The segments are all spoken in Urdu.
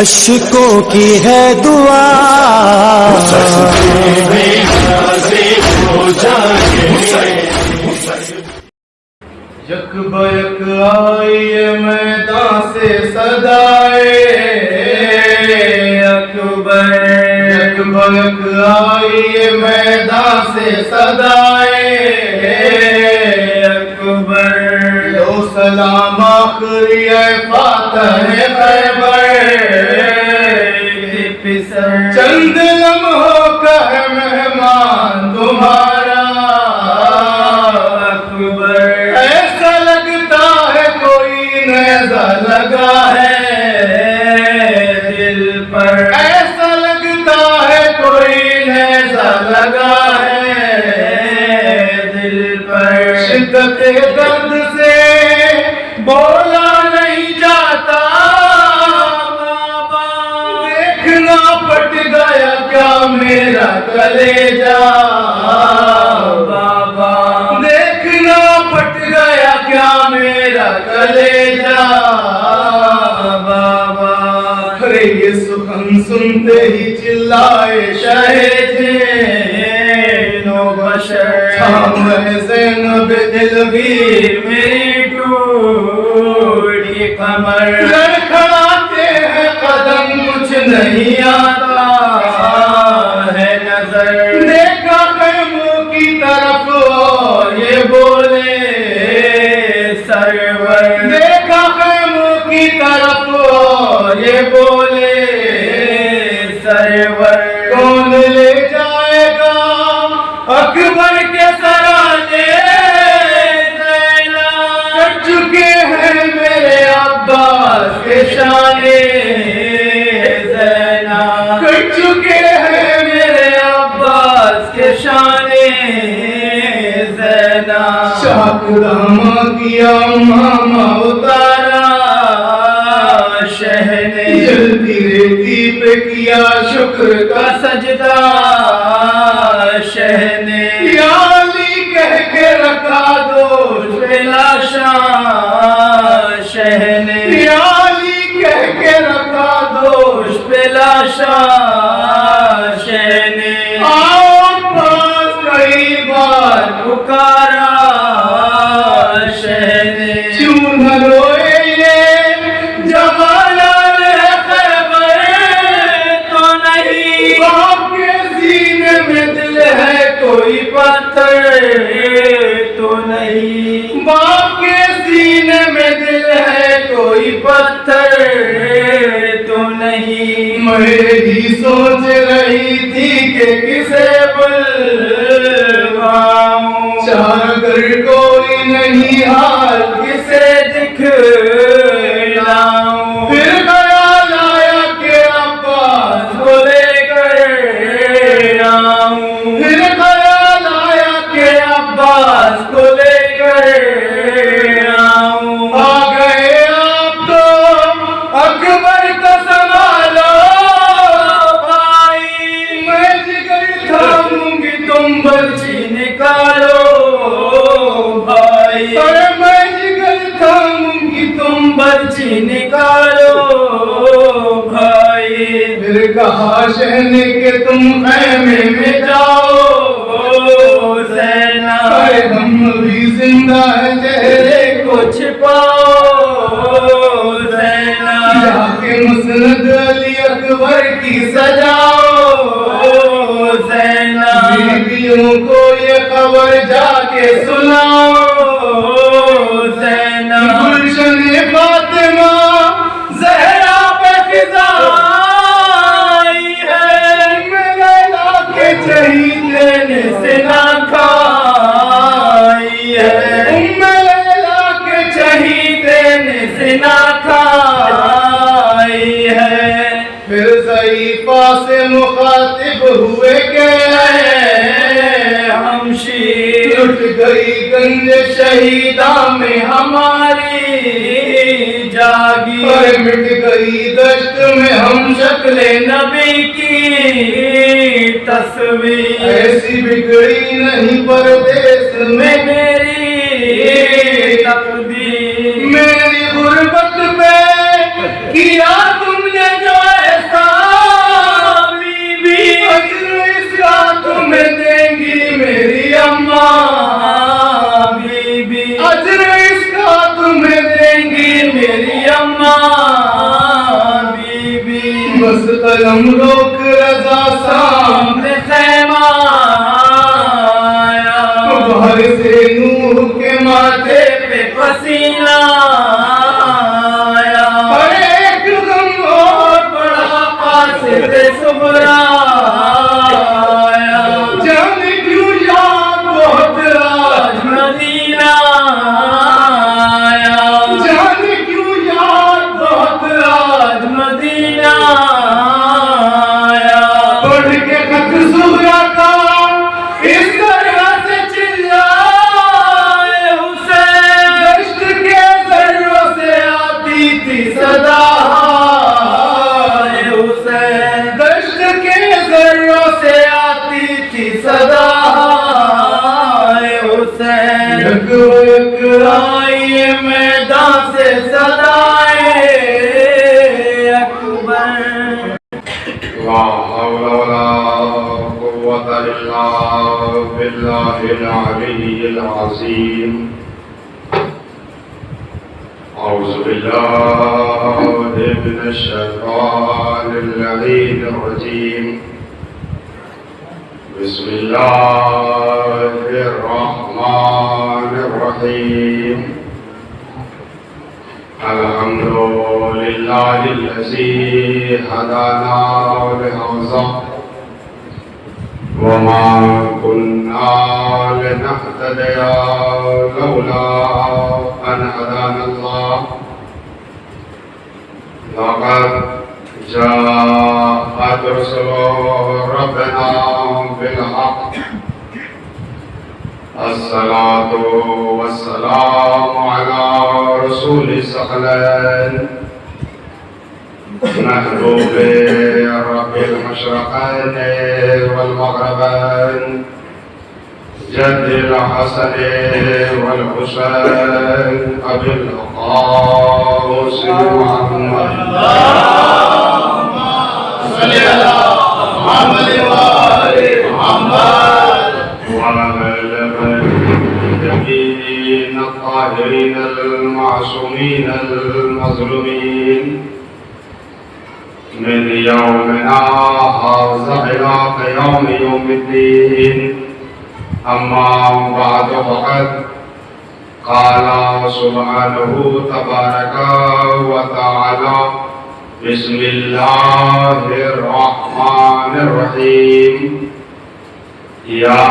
اشکوں کی ہے دعا یک بیک آئی میدان سے صدائے اکبر، یک بیک آئی میدان سے صدائے اکبر، لو سلام آخری فاتح خیبر، چند لمحوں کا ہے مہمان تمہارا اکبر، ایسا لگتا ہے کوئی نیزہ لگا ہے دل پر، ایسا لگتا ہے کوئی نیزہ لگا ہے دل پر، شدت درد سے بولا نہیں جاتا بابا، دیکھنا پٹ گیا کیا میرا کلیجہ بابا، دیکھنا پٹ گیا کیا میرا کلیجہ بابا، ارے یہ سخن سنتے ہی چلائے شہید و بشر، ہم زینب دلگیر میری ٹوٹی قمر، لڑکھڑاتے ہیں قدم کچھ نہیں آتا ہے نظر، دیکھا خیموں کی طرف اور یہ بولے سرور، دیکھا خیموں کی طرف اور یہ بولے سرور، کون لے جائے گا اکبر کے سرانے زینب، کٹ چکے ہیں میرے عباس کے شانے زینب، کٹ چکے ہیں میرے عباس کے شانے زینب، چاک دامہ کیا ماما اتارا شہ نے، جلتی ریتی پہ کیا شکر کا سجدہ شہ نے، یا علی کہہ کے رکھا دوش پہ لاشاں شہ نے، یا علی کہہ کے رکھا دوش پہ لاشاں شہ نے، آؤ پاس کئی بار پکارا شہ نے، کیوں نہ روئے یہ جوانان خیبر تو نہیں، باپ کے سینے میں دل ہے کوئی پتھر تو نہیں، باپ کے سینے میں دل ہے کوئی پتھر تو نہیں، میں ہی سوچ رہی تھی کہ کسے بلواؤں، چاہ کر کوئی نہیں حال کسے دکھلاؤں، پھر خیال آیا کہ عباس کو لے کر آؤں، پھر خیال آیا کہ عباس کو لے کر آؤں، آ گئے آپ تو اکبر کو سنبھالو بھائی، میں جگر تھاموں گی تم برچی نکالو بھائی، ارے میں جگر تھاموں گی تم برچی نکالو بھائی، پھر کہا شہ نے کہ تم خیمے میں جاؤ زینب، ارے ہم بھی زندہ ہے چہرے کو چھپاؤ زینب، جا کے مسند علی اکبر کی سجاؤ زینب، بیویوں کو یہ خبر جا کے سناؤ زینب، گلشن فاطمہ زہرا پہ فضا آئی ہے، لیلا کے شہید لینے سے نہ کھائی ہے، لیلا کے شہید لینے سے نہ کھائی ہے، پھر ضعیفہ سے مخاطب ہوئے کہ ہم شیر، لٹ گئی گنج شہیداں میں ہماری جاگی، اور مٹ گئی دشت میں ہم شکل نبی کی تصویر، ایسی بگڑی نہیں پردیس میں میری تقدیر، میری غربت پہ کیا تم نے جو بس قلم روک رضا سامنے خیمہ آیا، باہر سے نوح کے ماتھے پہ پسینہ آیا، ایک غم اور بڑا قاصد صغرا آیا، جانے کیوں یاد بہت آج مدینہ آیا، جانے کیوں یاد بہت آج مدینہ آیا، پڑھ کے خط صغرا کا اس طرح سے چلائے حسین، دشت کے ذروں سے آتی تھی صدا حسین، دشت کے ذروں سے آتی تھی صدا حسین، یک یک آئی میدان سے صدائے اکبر۔ لا حول ولا قوة إلا بالله العلي العظيم۔ أعوذ بالله من الشيطان اللعين الرجيم، بسم الله الرحمن الرحيم، الحمد لله الذي هدانا لهذا وما كنا لنهتدي لولا أن هدانا الله، لقد جاءت رسل ربنا بالحق، الصلاة والسلام على رسول الثقلين، محبوب رب المشرقين والمغربين، جد الحسن والحسين أبي القاسم محمد، اللهم صل على محمد وآل محمد، وعلى النبيين الطاهرين المعصومين المظلومين، من يومنا هذا إلى قيام يوم الدين، أما بعد فقد قال سبحانه تبارك وتعالى، بسم الله الرحمن الرحيم، يا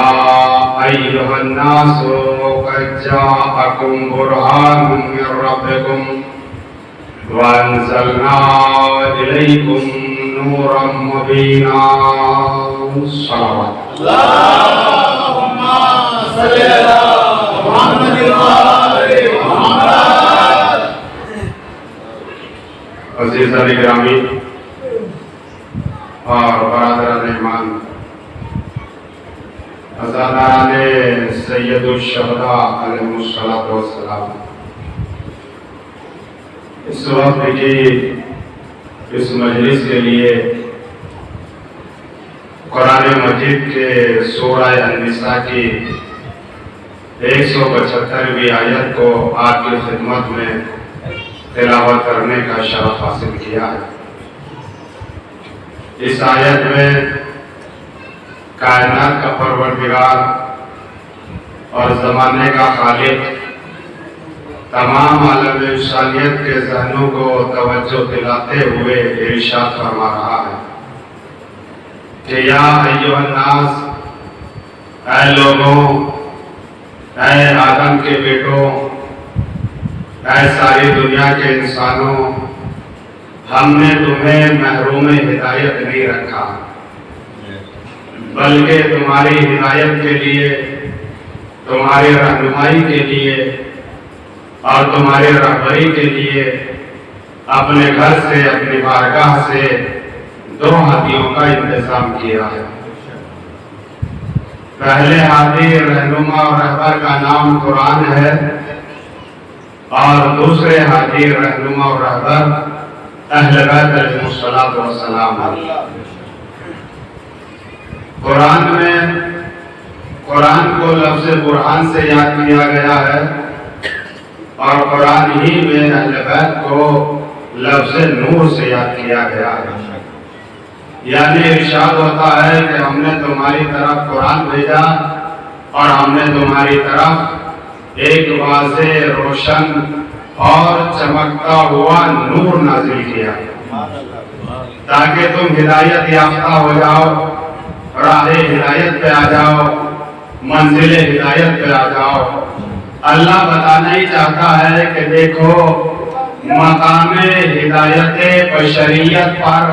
أيها الناس قد جاءكم برهان من ربكم وأنزلنا إليكم نورا مبينا، صلوات اللهم صل على محمد وآل محمد۔ عزیزان گرامی اور برادران ایمان، ازاداران سید الشہداء علیہ السلام، اس وقت کی اس مجلس کے لیے قرآن مجید کے سورہ النساء کی 175ویں آیت کو آپ کی خدمت میں تلاوت کرنے کا شرف حاصل کیا ہے۔ اس آیت میں کائنات کا پروردگار اور زمانے کا خالق تمام عالم انسانیت کے ذہنوں کو توجہ دلاتے ہوئے ارشاد فرما رہا ہے کہ یا ایھا الناس، اے لوگوں، اے آدم کے بیٹوں، اے ساری دنیا کے انسانوں، ہم نے تمہیں محروم ہدایت نہیں رکھا، بلکہ تمہاری ہدایت کے لیے، تمہاری رہنمائی کے لیے اور تمہاری رہبری کے لیے اپنے گھر سے، اپنی بارگاہ سے 2 ہادیوں کا انتظام کیا ہے۔ پہلے ہادی رہنما اور رہبر کا نام قرآن ہے، اور دوسرے ہادی رہنما اور رہبر اہل بیت علیہ السلام ہے۔ قرآن کو لفظ برہان سے یاد کیا گیا ہے، اور قرآن ہی میں اہل بیت کو لفظ نور سے یاد کیا گیا ہے۔ یعنی ارشاد ہوتا ہے کہ ہم نے تمہاری طرف قرآن بھیجا اور ہم نے تمہاری طرف ایک واضح روشن اور چمکتا ہوا نور نازل کیا تاکہ تم ہدایت یافتہ ہو جاؤ، راہ ہدایت پہ آ جاؤ، منزل ہدایت پہ آ جاؤ۔ اللہ بتانا ہی چاہتا ہے کہ دیکھو مقام ہدایت بشریت پر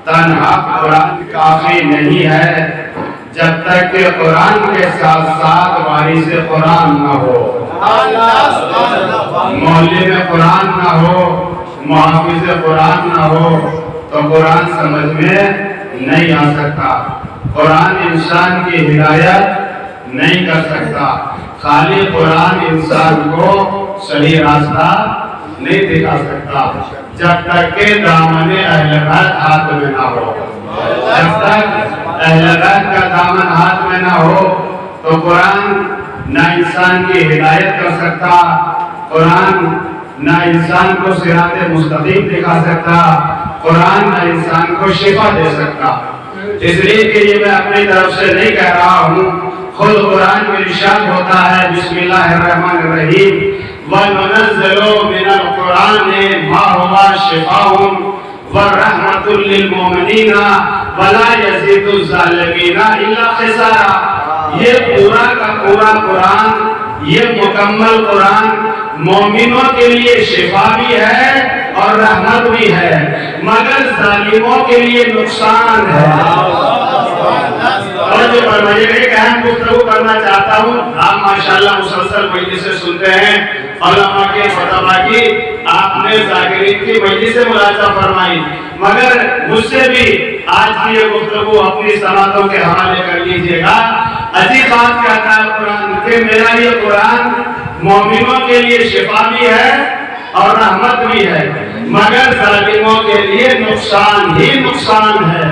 تنہا قرآن کافی نہیں ہے جب تک کہ قرآن کے ساتھ ساتھ وارث قرآن نہ ہو، معلم قرآن نہ ہو، محافظ قرآن نہ ہو تو قرآن سمجھ میں نہیں آ سکتا، قرآن انسان کی ہدایت نہیں کر سکتا، خالی قرآن انسان کو صحیح راستہ نہیں دکھا سکتا جب تک کہ دامن اہل بیت ہاتھ میں نہ ہو۔ جب تک اہل بیت کا دامن ہاتھ میں نہ ہو تو قرآن نہ انسان کی ہدایت کر سکتا، قرآن نہ انسان کو صراط مستقیم دکھا سکتا، قرآن نہ انسان کو شفا دے سکتا۔ اس لیے کہ یہ میں اپنی طرف سے نہیں کہہ رہا ہوں، خود قرآن میں ارشاد ہوتا ہے بسم اللہ الرحمن الرحیم وَنُنَزِّلُ مِنَ الْقُرْآنِ مَا هُوَ شِفَاءٌ وَرَحْمَةٌ لِّلْمُؤْمِنِينَ وَلَا يَزِيدُ الظَّالِمِينَ إِلَّا خِسَارًا۔ یہ پورا کا پورا قرآن، یہ مکمل قرآن مومنوں کے لیے شفا بھی ہے اور رحمت بھی ہے، مگر ظالموں کے لیے نقصان ہے۔ اور جو فرمائیے ایک اہم گفتگو کرنا چاہتا ہوں، آپ ماشاءاللہ مسلسل مجلس سے سنتے ہیں، علماء کے فتوا کی آپ نے ذاکرین کی مجلس سے ملاحظہ فرمائی، مگر مجھ سے بھی آج کی یہ گفتگو اپنی سماعتوں کے حوالے کر لیجئے گا۔ عجیب بات کہتا ہے قرآن کہ میرا یہ قرآن مومنوں کے لیے شفا بھی ہے اور رحمت بھی ہے، مگر ظالموں کے لیے نقصان ہی نقصان ہے،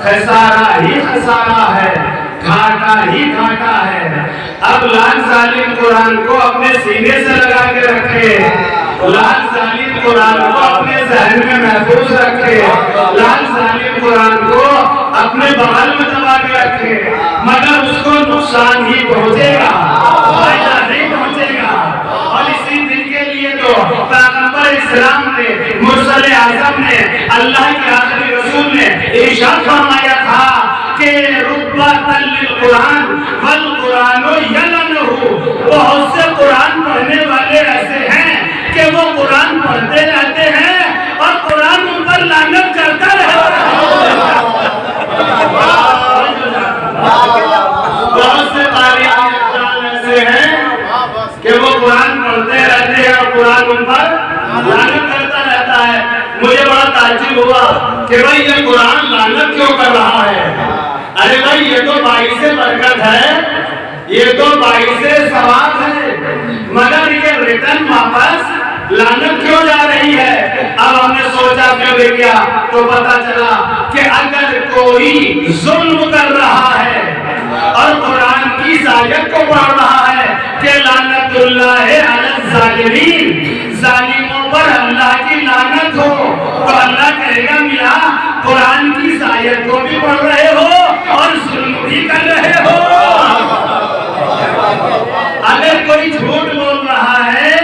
خسارہ ہی خسارہ ہے، گھاٹا ہی گھاٹا ہے۔ اب لعن ظالم قرآن کو اپنے سینے سے لگا کے رکھے، لعن ظالم قرآن کو اپنے ذہن میں محفوظ رکھے، لعن ظالم قرآن کو اپنے بغل میں دبا کے رکھے، مگر اس کو نقصان ہی پہنچے گا، فائدہ نہیں پہنچے گا۔ اور اسی دن کے لیے تو پیغمبر اسلام نے، مرسل اعظم نے، اللہ کے آخری رسول نے ارشاد فرمایا تھا کہ رُبَّةً لِلْقُرْآنِ وَالْقُرْآنُ يَلْعَنُهُ، بہت سے قرآن پڑھنے والے ایسے ہیں کہ وہ قرآن پڑھتے رہتے ہیں اور قرآن ان پر لعنت کرتا رہتا ہے۔ بہت سے قاریان ایسے ہیں کہ وہ قرآن پڑھتے رہتے ہیں اور قرآن ان پر لعنت کرتا رہتا ہے۔ مجھے بڑا تعجب ہوا کہ بھائی یہ قرآن لعنت کیوں کر رہا ہے؟ ارے بھائی یہ تو باعث برکت ہے، یہ تو باعث ثواب ہے، مگر یہ ریٹرن واپس لعنت کیوں جا رہی ہے؟ اب ہم نے سوچا کیوں لے گیا تو پتا چلا کہ اگر کوئی ظلم کر رہا ہے اور قرآن کی آیت کو پڑھ رہا ہے کہ لعنت اللہ علی الظالمین، ظالموں پر اللہ کی لعنت ہو، تو اللہ کہے گا میاں قرآن کی آیت کو بھی پڑھ رہے ہو اور ظلم بھی کر رہے ہو۔ اگر کوئی جھوٹ بول رہا ہے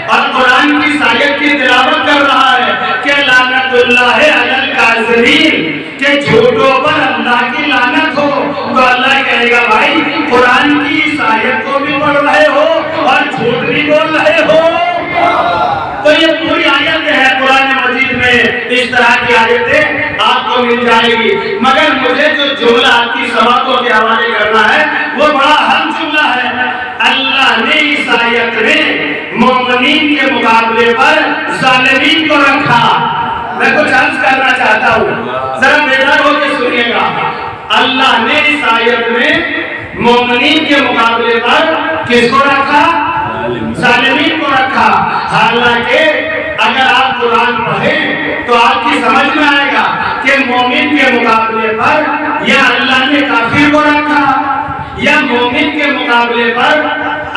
اور قرآن کی آیت کی تلاوت کر رہا ہے کہ لعنت اللہ علی الکاذبین، کہ جھوٹوں پر اللہ کی لعنت ہو، تو اللہ کہے گا بھائی قرآن کی اس آیت کو بھی پڑھ رہے ہو اور جھوٹ بھی بول رہے ہو۔ تو یہ پوری آیت ہے قرآن مجید میں، اس طرح کی آیتیں آپ کو مل جائے گی، مگر مجھے جو جملہ آپ کی سماعتوں کے حوالے کرنا ہے وہ بڑا اہم جملہ ہے۔ اللہ نے اس آیت میں مومنین کے مقابلے پر ظالمین کو رکھا۔ میں کچھ عرض کرنا چاہتا ہوں، ذرا بیدار ہو کے سنیے گا۔ اللہ نے اس آیت میں مومنین کے مقابلے پر کس کو رکھا؟ ظالمین کو رکھا۔ حالانکہ اگر آپ قرآن پڑھیں تو آپ کی سمجھ میں آئے گا کہ مومن کے مقابلے پر یا اللہ نے کافر کو رکھا یا مومن کے مقابلے پر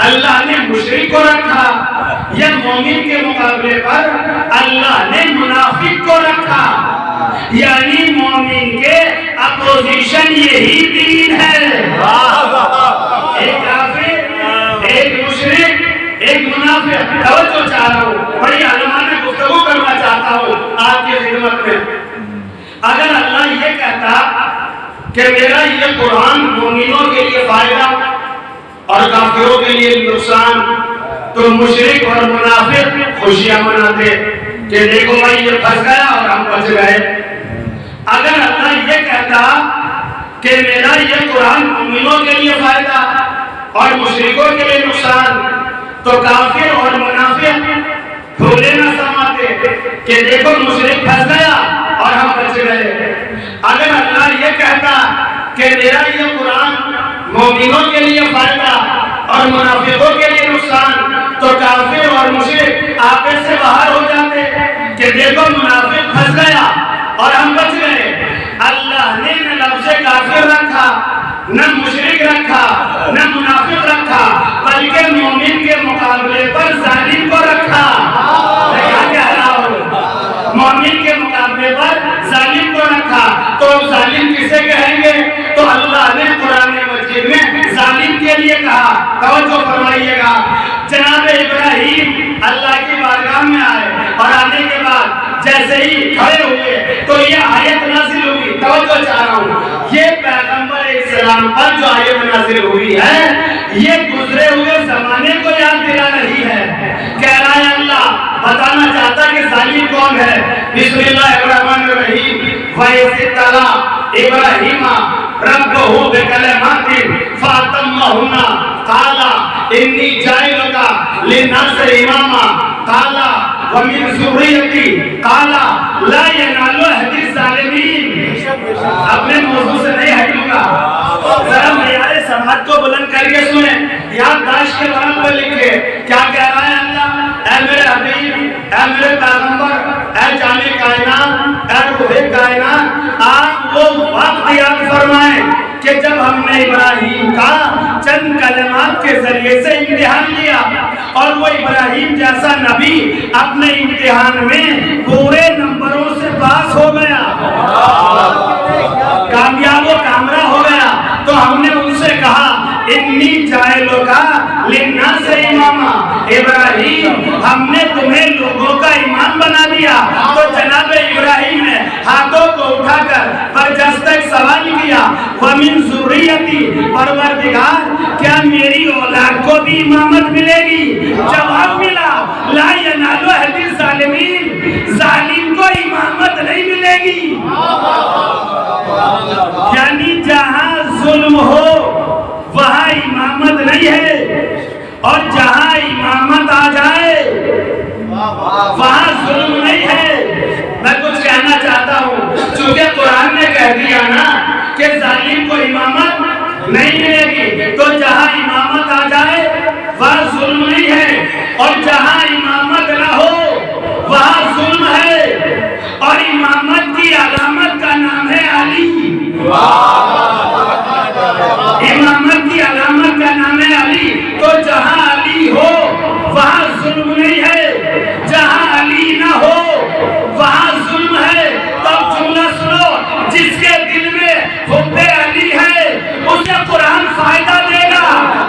اللہ نے مشرک کو رکھا یا مومن کے مقابلے پر اللہ نے منافق کو رکھا۔ یعنی مومن کے پوزیشن یہی دین ہے۔ ایک کافر، ایک مشرک، ایک منافق۔ توجہ چاہ رہا ہوں، بڑی علمانہ گفتگو کرنا چاہتا ہوں آپ کی خدمت میں۔ اگر اللہ یہ کہتا کہ میرا یہ قرآن مومنوں کے لیے فائدہ اور کافروں کے لیے نقصان، تو مشرک اور منافق خوشیاں مناتے کہ دیکھو بھائی یہ پھنس گیا اور ہم بچ گئے۔ اگر اللہ یہ کہتا کہ میرا یہ قرآن مومنوں کے لیے فائدہ اور مشرکوں کے لیے نقصان، تو کافر اور منافق بھولے نہ سماتے کہ دیکھو مشرک پھنس گیا اور ہم بچ گئے۔ اگر اللہ یہ کہتا کہ میرا یہ قرآن مومنوں کے لیے فائدہ اور منافقوں کے لیے نقصان، تو کافر اور مشرک آپس سے باہر ہو جاتے کہ دیکھو منافق پھنس گیا اور ہم بچ گئے۔ اللہ نے نہ لفظ کافر رکھا، نہ مشرک رکھا، نہ منافق رکھا، بلکہ مومن کے مقابلے پر ظالم کو رکھا۔ کیا کہہ رہا ہوں؟ مومن کے مقابلے پر ظالم کو رکھا۔ تو ظالم کسے کہیں گے؟ تو اللہ نے قرآن مجید میں ظالم کے لیے کہا۔ توجہ فرمائیے گا، جناب ابراہیم اللہ کی بارگاہ میں آئے اور آنے کے بعد جیسے ہی کھڑے ہوئے تو یہ آیت نازل ہوئی۔ توجہ چاہ رہا ہوں، یہ پیغمبر اسلام پر جو آیت نازل ہوئی ہے یہ گزرے ہوئے زمانے کو یاد دلا رہی ہے۔ کہہ رہا ہے اللہ بتانا چاہتا کہ ظالم کون ہے۔ بسم اللہ الرحمن الرحیم۔ وَإِذِ ابْتَلَىٰ إِبْرَاهِيمَ رَبُّهُ بِكَلِمَاتٍ فَأَتَمَّهُنَّ قَالَ إِنِّي جَاعِلُكَ لِلنَّاسِ إِمَامًا قَالَ وَمِن ذُرِّيَّتِي قَالَ لَا يَنَالُ عَهْدِي الظَّالِمِينَ۔ اپنے موضوع سے نہیں ہٹوں گا، ذرا معیار سماعت کو بلند کر کے سنیں، یادداشت کے ورق پر لکھے۔ کیا کہہ رہا ہے اللہ؟ اے میرے حبیب، اے میرے پیغمبر، اے جامع کائنات، اے روح کائنات، آپ وہ وقت یاد فرمائیں کہ جب ہم نے ابراہیم کا چند کلمات کے ذریعے سے امتحان لیا اور وہ ابراہیم جیسا نبی اپنے امتحان میں پورے نمبروں سے پاس ہو گیا، کامیاب و کامرہ ہو گیا، تو ہم نے ان سے کہا انی جاعلک للناس اماما، ابراہیم ہم نے تمہیں لوگوں کا امام بنا دیا۔ تو جناب ابراہیم نے ہاتھوں کو اٹھا کر برجستہ سوال کیا، وَمِن ذُرِّيَّتِي، پروردگار کیا میری اولاد کو بھی امامت ملے گی؟ جواب ملا لا ینال عہد الظالمین، ظالم کو امامت نہیں ملے گی۔ یعنی جہاں ظلم ہو وہاں امامت نہیں ہے، اور جہاں امامت آ جائے وہاں ظلم نہیں ہے۔ میں کچھ کہنا چاہتا ہوں، چونکہ قرآن نے کہہ دیا نا کہ ظالم کو امامت نہیں ملے گی، تو جہاں امامت آ جائے وہاں ظلم نہیں ہے، اور جہاں امامت نہ ہو وہاں ظلم ہے۔ اور امامت کی علامت کا نام ہے علی، امامت کی علامت کا نام ہے علی۔ تو جہاں علی ہو وہاں ظلم نہیں ہے، جہاں علی نہ ہو وہاں ظلم ہے۔ تب جملہ سنو، جس کے دل میں حب علی ہے اسے قرآن فائدہ دے گا،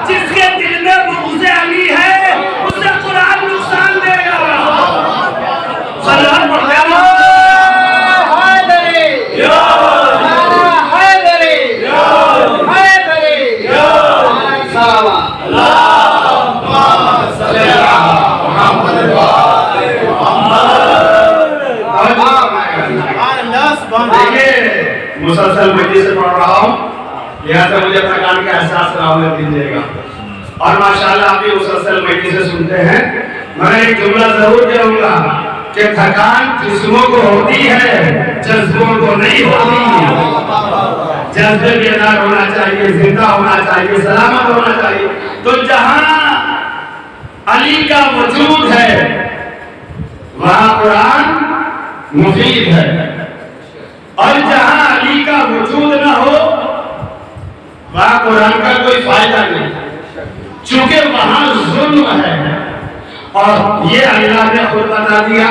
جس کے دل میں بغض علی ہے اسے قرآن نقصان دے گا۔ سلام پڑھتے ہیں مسلسل مجلس سے پڑھ رہا ہوں، لہذا مجھے اپنا کام کا احساس رہا دیجیے گا، اور ماشاءاللہ آپ بھی مسلسل مجلس سے سنتے ہیں۔ میں ایک جملہ ضرور کہوں گا کہ تھکان جسموں کو ہوتی ہے، جذبوں کو نہیں ہوتی۔ جذبے بیدار ہونا چاہیے، زندہ ہونا چاہیے، سلامت ہونا چاہیے۔ تو جہاں علی کا وجود ہے وہاں قرآن مفید ہے، اور جہاں علی کا وجود نہ ہو وہاں قرآن کا کوئی فائدہ نہیں، چونکہ وہاں ظلم ہے۔ اور یہ اللہ نے خود بتا دیا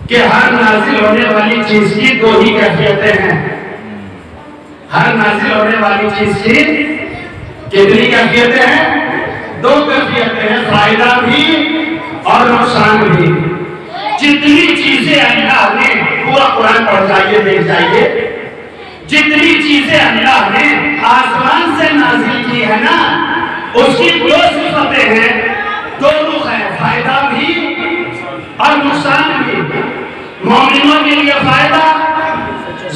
کہ ہر نازل ہونے والی چیز کی دو ہی کیفیتیں ہیں، ہر نازل ہونے والی چیز کی کتنی کیفیتیں ہیں؟ دو کیفیتیں ہیں، فائدہ بھی اور نقصان بھی۔ جتنی چیزیں اللہ نے، پورا قرآن پڑھ جائیے دیکھ جائیے، جتنی چیزیں اللہ نے آسمان سے نازل کی ہے نا، اس کی دو صفتیں ہیں، دو رخ ہے، فائدہ بھی اور نقصان بھی۔ مومنوں کے لیے فائدہ،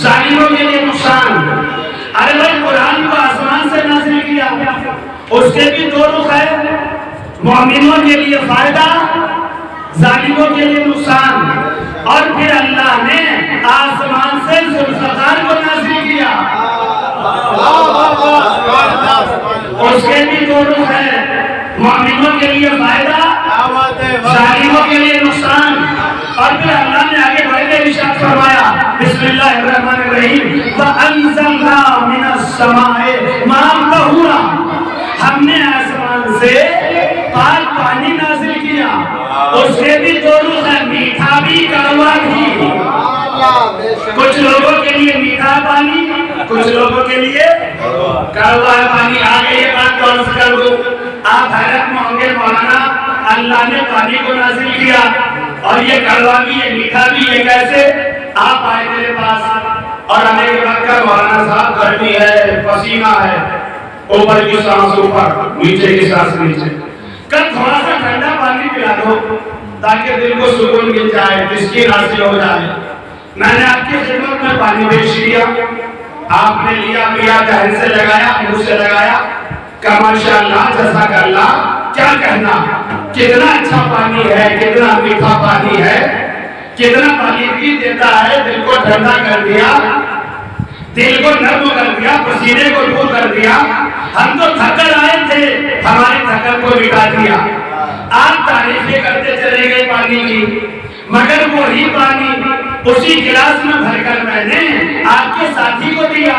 ظالموں کے لیے نقصان۔ ارے بھائی قرآن کو آسمان سے نازل کیا، اس کے بھی دو رخ ہے، مومنوں کے لیے فائدہ، ظالموں کے لیے نقصان۔ اور پھر اللہ نے آسمان سے ذوالفقار کو نازل کیا، اس کے بھی دو رخ ہے، مومنوں کے لیے فائدہ، ظالموں کے لیے نقصان۔ اور پھر اللہ نے آگے بڑھ کے ارشاد فرمایا، بسم اللہ الرحمن الرحیم، وَأَنزَلْنَا مِنَ السَّمَاءِ مَاءً طَهُورًا، ہم نے آسمان سے پاک پانی نازل کیا، اس کے بھی دو رخ ہیں، میٹھا بھی کڑوا بھی۔ کچھ لوگوں کے لیے میٹھا پانی، کچھ لوگوں کے لیے کڑوا پانی۔ آگے یہ بات کون سے کر دوں، آپ حیرت میں ہوں گے، مولانا اللہ نے پانی کو نازل کیا اور یہ کڑوا بھی، یہ میٹھا بھی، یہ کیسے؟ آپ آئے میرے پاس اور آنے کے بعد کا مولانا صاحب گرمی ہے، پسینہ ہے، اوپر کی سانس اوپر، نیچے کی سانس نیچے، کل تھوڑا سا ٹھنڈا پانی پلا دو تاکہ دل کو سکون مل جائے، تسکین حاصل ہو جائے۔ میں نے آپ کی خدمت میں پانی پیش کیا، آپ نے لیا پیا، دہن سے لگایا، منہ سے لگایا، کہا ماشاءاللہ جزاک اللہ۔ کیا کہنا، کتنا اچھا پانی ہے، کتنا میٹھا پانی ہے، کتنا پالیدگی دیتا ہے، دل کو ٹھنڈا کر دیا، دل کو نرم کر دیا، پسینے کو دور کر دیا۔ ہم تو تھکر آئے تھے، ہماری تھکر کو مٹا دیا۔ آپ تعریفیں کرتے چلے گئے پانی کی، مگر وہی پانی اسی گلاس میں بھر کر میں نے آپ کے ساتھی کو دیا،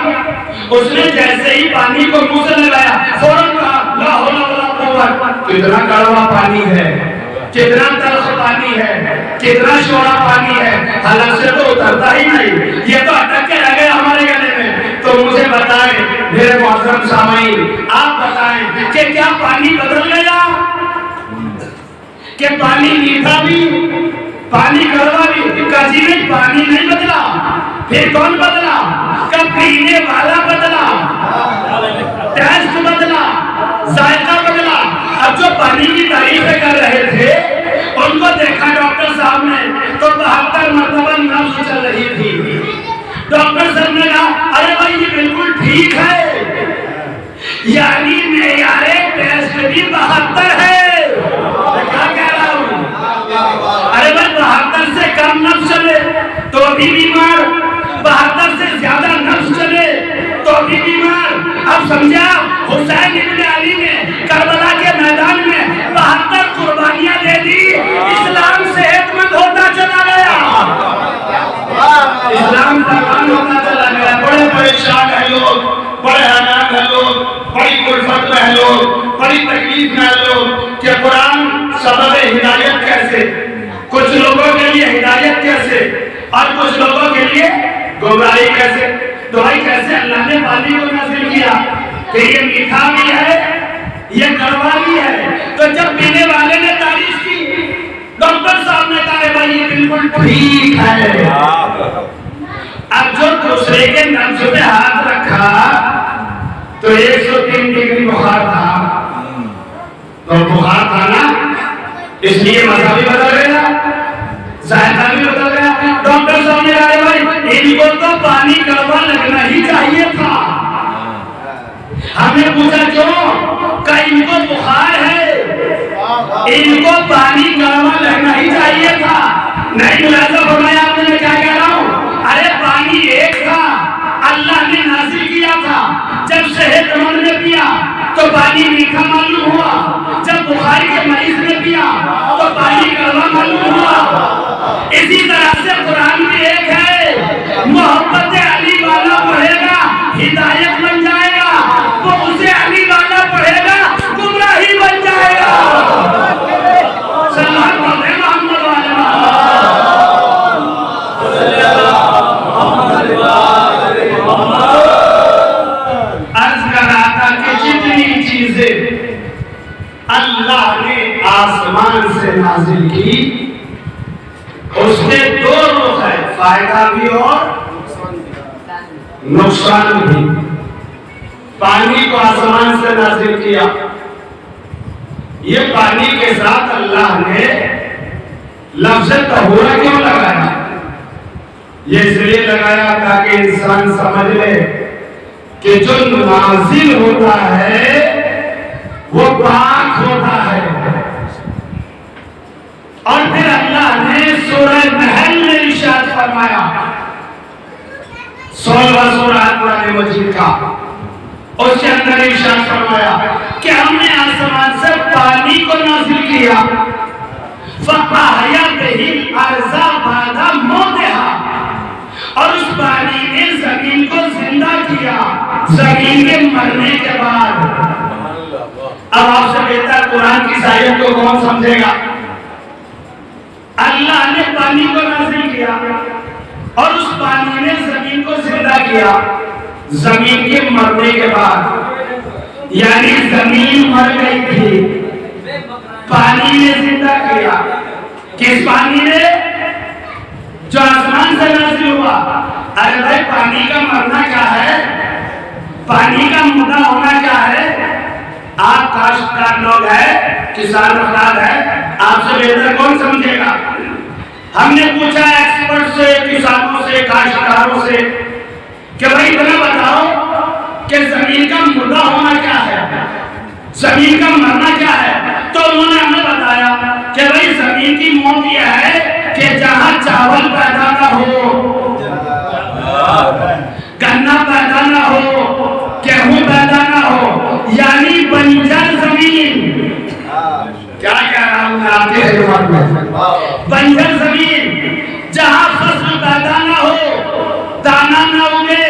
اس نے جیسے ہی پانی کو منہ سے لگایا فوراً کہا لا حول ولا قوت۔ کتنا کڑوا پانی ہے، کتنا تلخ پانی ہے، کتنا شورا پانی ہے، حلق سے تو اترتا ہی نہیں، یہ تو اٹک کے رہ گیا ہمارے گلے میں۔ تو مجھے بتائیں میرے معظم سامعین، آپ بتائیں کہ کیا پانی بدل گیا؟ کہ پانی میٹھا بھی، پانی کڑوا بھی؟ کجی میں پانی نہیں بدلا، پھر کون بدلا؟ کہ پینے والا بدلا، ٹیسٹ بدلا، ذائقہ بدلا۔ اب جو پانی کی تعریفیں کر رہے تھے ان کو دیکھا ڈاکٹر صاحب نے تو 72 مرتبہ نبض چل رہی تھی۔ ڈاکٹر صاحب نے کہا ارے بھائی یہ بالکل ٹھیک ہے، یعنی معیار ٹیسٹ بھی 72 ہے۔ کیا کہہ رہا ہوں؟ ارے بھائی 72 سے کم نبض چلے تو بھی بیمار، 72 سے زیادہ نبض چلے تو بھی بیمار۔ اب سمجھا، حسین ابن علی نے کربلا کے میدان میں 72 قربانیاں دے دی، اسلام صحت مند ہوتا چلا گیا، اسلام پروان ہوتا چلا گیا۔ بڑے پریشان ہیں لوگ، بڑے حیران ہیں لوگ، بڑی کلفت میں ہیں لوگ، بڑی تکلیف میں ہیں لوگ کہ قرآن سبب ہدایت کیسے، کچھ لوگوں کے لیے ہدایت کیسے اور کچھ لوگوں کے لیے گمراہی کیسے۔ تو بھائی کیسے اللہ نے پانی کو نازل کیا کہ یہ میٹھا بھی ہے، یہ کڑوا بھی ہے۔ تو جب پینے والے نے تعریف کی، ڈاکٹر صاحب نے کہا بھائی یہ بالکل ٹھیک ہے۔ اب جو دوسرے کے نبض پہ ہاتھ رکھا تو 103 ڈگری بخار تھا، تو بخار تھا نا، اس لیے مزہ بھی بدل گیا، ذائقہ بھی بدل گیا۔ ڈاکٹر صاحب نے کہا بھائی ان کو تو پانی کڑوا لگنا ہی چاہیے تھا۔ ہم نے پوچھا کیوں؟ کہ ان کو بخار ہے، ان کو پانی کڑوا لگنا ہی چاہیے تھا۔ نہیں ملاحظہ فرمایا آپ نے، میں کیا کہہ رہا ہوں؟ ارے پانی ایک تھا، اللہ نے نازل کیا تھا، جب صحت مند نے پیا تو پانی میٹھا معلوم ہوا، جب بخار کے مریض نے پیا تو پانی کڑوا معلوم ہوا۔ اسی طرح سے قرآن بھی ایک ہے، محبت علی والا پڑھے گا ہدایت بن جائے گا، وہ اسے علی والا پڑھے گا گمراہی بن جائے گا۔ صلی اللہ علیہ محمد نازل کی اس کے دو رخ ہے، فائدہ بھی اور نقصان بھی۔ پانی کو آسمان سے نازل کیا، یہ پانی کے ساتھ اللہ نے لفظ طہورہ کیوں لگایا؟ یہ اس لیے لگایا تاکہ انسان سمجھ لے کہ جو نازل ہوتا ہے وہ پاک ہوتا ہے۔ اور پھر اللہ نے سورہ نحل میں ارشاد فرمایا، 16واں سورہ قرآن مجید کا، اس کے اندر ارشاد فرمایا کہ ہم نے آسمان سے پانی کو نازل کیا، فَأَحْيَا بِهِ الْأَرْضَ بَعْدَ مَوْتِهَا، اور اس پانی نے زمین کو زندہ کیا زمین کے مرنے کے بعد۔ اب آپ سے بہتر قرآن کی آیت کو کون سمجھے گا؟ اللہ نے پانی کو نازل کیا اور اس پانی نے زمین کو زندہ کیا زمین کے مرنے کے بعد، یعنی زمین مر گئی تھی، پانی نے زندہ کیا۔ کس پانی نے؟ جو آسمان سے نازل ہوا۔ ارے بھائی پانی کا مرنا کیا ہے؟ پانی کا مردہ ہونا کیا ہے؟ آپ کاشتکار لوگ ہیں، کسان افراد ہیں، آپ سے بہتر کون سمجھے گا؟ ہم نے پوچھا ایکسپرٹ سے، کسانوں سے، کاشتکاروں سے کہ بھائی اتنا بتاؤ کہ زمین کا مردہ ہونا کیا ہے، زمین کا مرنا کیا ہے؟ تو انہوں نے ہمیں بتایا کہ بھائی زمین کی موت یہ ہے کہ جہاں چاول پیدا نہ ہو، گنا پیدا نہ ہو، گیہوں پیدا نہ ہو، یعنی بنجر زمین۔ کیا کہہ رہا ہوں میں آپ کے خدمت میں؟ بنجر زمین، جہاں فصل پیدا نہ ہو، دانا نہ اگے،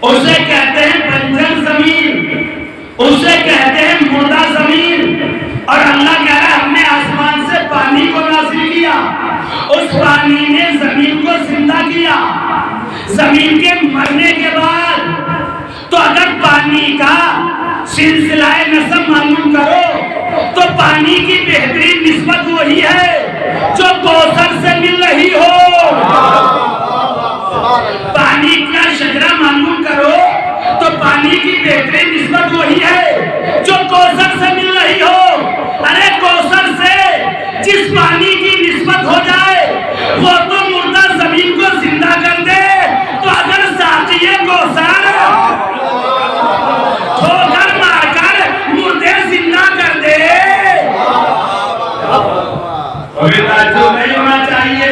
اسے کہتے ہیں بنجر زمین، اسے کہتے ہیں مردہ زمین۔ اور اللہ کہہ رہا ہے ہم نے آسمان سے پانی کو نازل کیا، اس پانی نے زمین کو زندہ کیا زمین کے مرنے کے بعد۔ تو اگر پانی کا سلسلہ نسب معلوم کرو تو پانی کی بہترین نسبت وہی ہے جو کوثر سے مل رہی ہو۔ پانی کا شجرہ معلوم کرو تو پانی کی بہترین نسبت وہی ہے جو کوثر سے مل رہی ہو۔ ارے کوثر سے جس پانی کی نسبت ہو جائے وہ تو مردہ زمین کو زندہ کر دے، تو اگر ساقیہ کوثر ٹھوکر مار کر مردے زندہ کر دے، کوئی تعجب نہیں ہونا چاہیے۔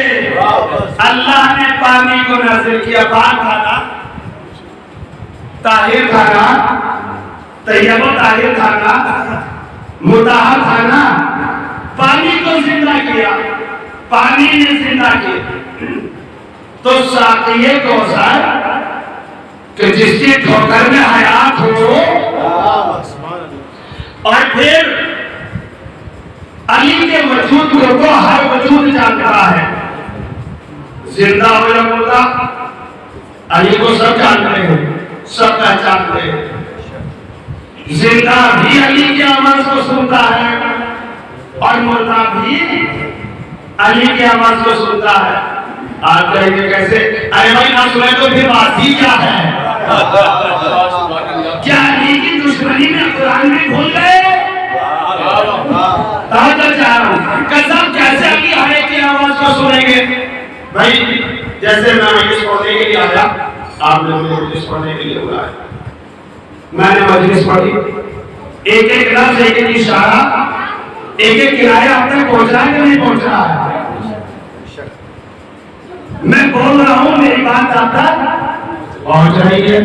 اللہ نے پانی کو نازل کیا، پاک تھا نا، طاہر تھا نا، طیب و طاہر تھا نا، مطہر تھا نا، پانی کو زندہ کیا، پانی نے زندہ کیا۔ تو ساقیہ کوثر کہ جس کی ٹھوکر میں حیات ہو، اور پھر علی کے وجود کو تو ہر وجود جانتا ہے، زندہ ہو یا مردہ علی کو سب جانتے ہیں، سب پہچانتے ہیں۔ زندہ بھی علی کی آواز کو سنتا ہے اور مردہ بھی علی کی آواز کو سنتا ہے۔ آپ کہیں گے کیسے؟ ارے بھائی نہ سنے تو پھر بات ہی کیا ہے؟ کیا علی کی دشمنی میں قرآن میں بھول گئے؟ کہاں تک جا رہا ہوں؟ قسم کیسے علی ہر ایک کی آواز کو سنیں گے؟ بھائی جیسے میں مجلس پڑھنے کے لیے آیا، آپ نے مجھے مجلس پڑھنے کے لیے بلایا، میں نے مجلس پڑھی، ایک ایک لفظ، ایک ایک اشارہ، ایک ایک کنایہ اب تک پہنچ رہا ہے کہ نہیں پہنچ رہا ہے؟ میں بول رہا ہوں، میری بات آپ تک پہنچ رہی ہے۔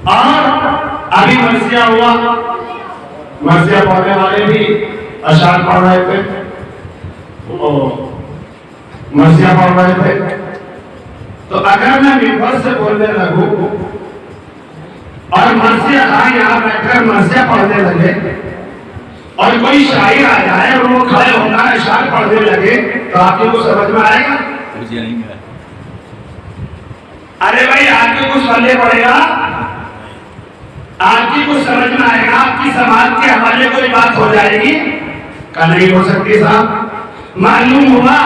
اور ابھی مرثیہ ہوا، مرثیہ پڑھنے والے بھی اشعار پڑھ رہے تھے، مرثیہ پڑھ رہے تھے۔ تو اگر میں منبر سے بولنے لگوں اور مرثیہ خان یہاں بیٹھ کر مرثیہ پڑھنے لگے اور کوئی شاعر آ جائے اور وہ کھڑے ہو کر اشعار پڑھنے لگے تو آپ کو سمجھ میں آئے گا؟ ارے بھائی آپ کو کچھ پلے پڑے گا، آپ کی کچھ سمجھ میں آئے گا، آپ کی سماج کے حوالے کوئی بات ہو جائے گی؟ کا نہیں ہو سکتی صاحب؟ معلوم ہوا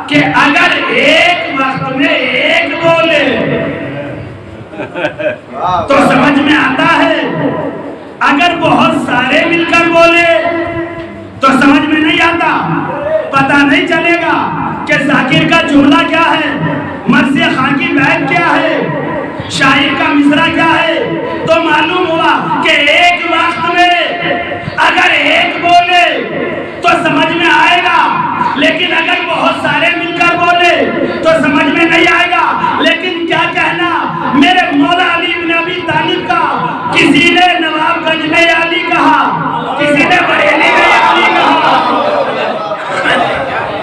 کہ اگر ایک وقت میں ایک بولے تو سمجھ میں آتا ہے، اگر بہت سارے مل کر بولے تو سمجھ میں نہیں آتا، پتہ نہیں چلے گا کہ ذاکر کا جملہ کیا ہے، مرثیہ خان کی بیت کیا ہے، شاعر کا مصرع کیا ہے۔ تو معلوم ہوا کہ ایک وقت میں اگر ایک بولے تو سمجھ میں آئے گا، لیکن اگر بہت سارے مل کر بولے تو سمجھ میں نہیں آئے گا۔ لیکن کیا کہنا میرے مولا علی بن ابی طالب کا، کسی نے نواب گنج میں علی کہا، کسی نے بریلی میں علی کہا،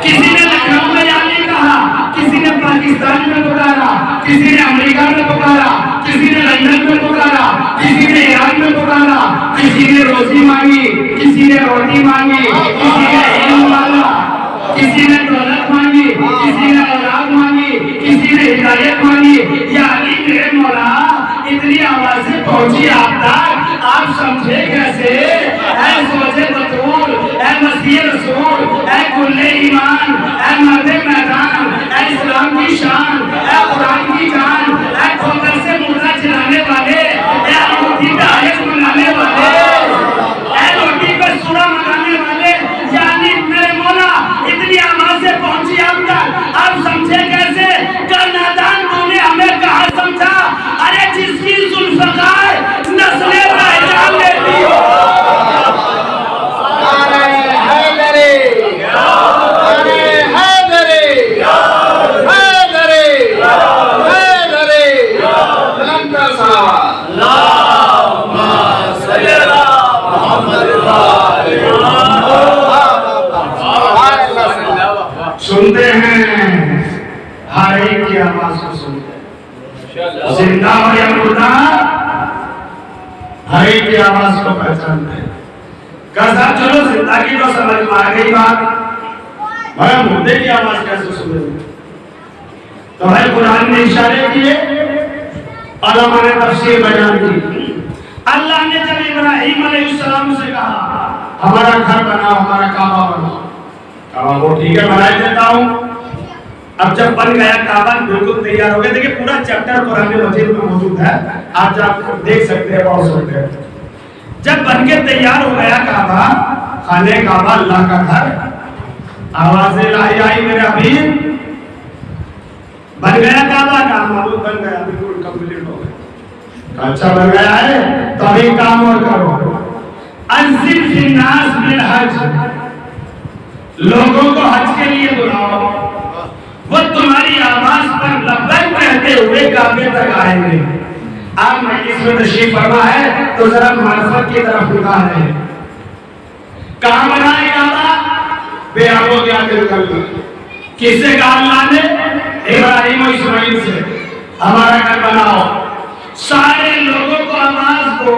کسی نے لکھنؤ میں علی کہا، کسی نے پاکستان میں پکارا، کسی نے امریکہ میں پکارا، کسی نے لندن میں پکارا، کسی نے ایران میں پکارا، کسی نے روزی مانگی، کسی نے روٹی مانگی، کسی نے علم مانگا، کسی نے دولت مانگی، کسی نے اولاد مانگی، کسی نے ہدایت مانگی۔ یا علی میرے مولا اتنی آوازیں پہنچی آپ تک، آپ سمجھے کیسے؟ اے زوج بطول، اے مسیح رسول، اے کل ایمان، اے مرد میدان، اے اسلام کی شان، اے قرآن کی جان، اے کھوکر سے مردہ چلانے والے، اے انگوٹھی پہ آیت منانے والے، اے روٹی پہ سورہ منانے والے، یعنی میرے مولا اتنی آوازیں پہنچی آپ تک، آپ سمجھے کیسے؟ کہ نادان تو نے ہمیں کہاں سمجھا؟ ارے جس کی ذوالفقار نسل پہچان لیتی ہو، سنتے ہیں ہر ایک کی آواز کو سنتے ہیں، زندہ ہو یا مردہ ہر ایک کی آواز کو پہچانتے ہیں۔ کہا صاحب چلو زندہ کی تو سمجھ میں آ گئی بات، مگر مردے کی آواز کیسے سنیں گے؟ تو بھائی قرآن نے اشارے کیے، علماء نے تفسیر بیان کی۔ اللہ نے جب ابراہیم علیہ السلام سے کہا ہمارا گھر بناؤ، ہمارا کعبہ بناؤ، کعبہ وہ ٹھیک ہے بنائے دیتا ہوں۔ اب جب بن گیا کعبہ بالکل تیار ہو گیا، دیکھیں پورا چیپٹر قرآن مجید میں موجود ہے، آپ جا دیکھ سکتے ہیں، پڑھ سکتے ہیں۔ جب بن کے تیار ہو گیا کعبہ، خانہ کعبہ اللہ کا گھر، آواز الہی آئی میرے حبیب، بن گیا کعبہ، کام معبود بن گیا، بالکل کمپلیٹ ہو گیا۔ اچھا بن گیا ہے تو ابھی کام اور کرو۔ انزل فی الناس بالحج، لوگوں کو حج کے لیے بلاؤ، وہ تمہاری آواز پر لبیک کہتے ہوئے کعبے تک آئیں گے۔ آپ مجلس میں تشریف فرما ہے تو ذرا معرفت کی طرف نگاہ ہے۔ کہاں بنائے کعبہ؟ بے آب و گیا بالکل۔ کس سے کہا اللہ نے؟ ابراہیم و اسماعیل سے، ہمارا گھر بناؤ۔ سارے لوگوں کو آواز دو،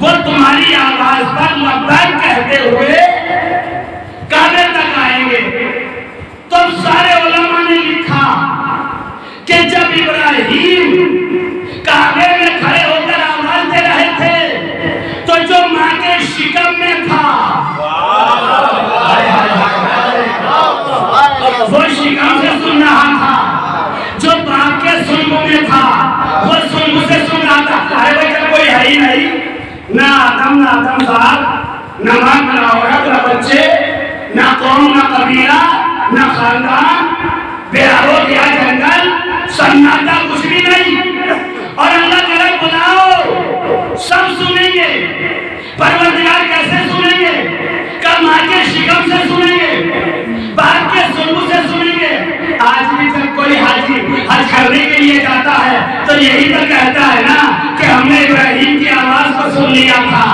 وہ تمہاری آواز پر لبیک کہتے ہوئے کعبے تک آئیں گے۔ تو سارے علماء نے لکھا کہ جب ابراہیم کعبے میں کھڑے ہو کر آواز دے رہے تھے تو جو ماں کے شکم میں تھا وہ شکم سے سن رہا تھا، جو باپ کے سلب میں تھا وہ سلب سے سن رہا تھا۔ ارے بھائی کوئی ہے ہی نہیں، نہ آدم صاحب، نہ ماں نہ عورت نہ بچے، نہ قوم نہ قبیلہ نہ خاندان، بے آب و گیا جنگل، سناٹا کچھ بھی نہیں۔ اور اللہ تعالیٰ بلاؤ سب سنیں گے، پروردگار کیسے سنیں گے؟ کہ ماں کے شکم سے سنیں گے، باپ کے سلب سے سنیں گے۔ آج بھی جب کوئی حاجی حج کرنے کے لیے جاتا ہے تو یہی تو کہتا ہے نا کہ ہم نے ابراہیم کی آواز کو سن لیا تھا،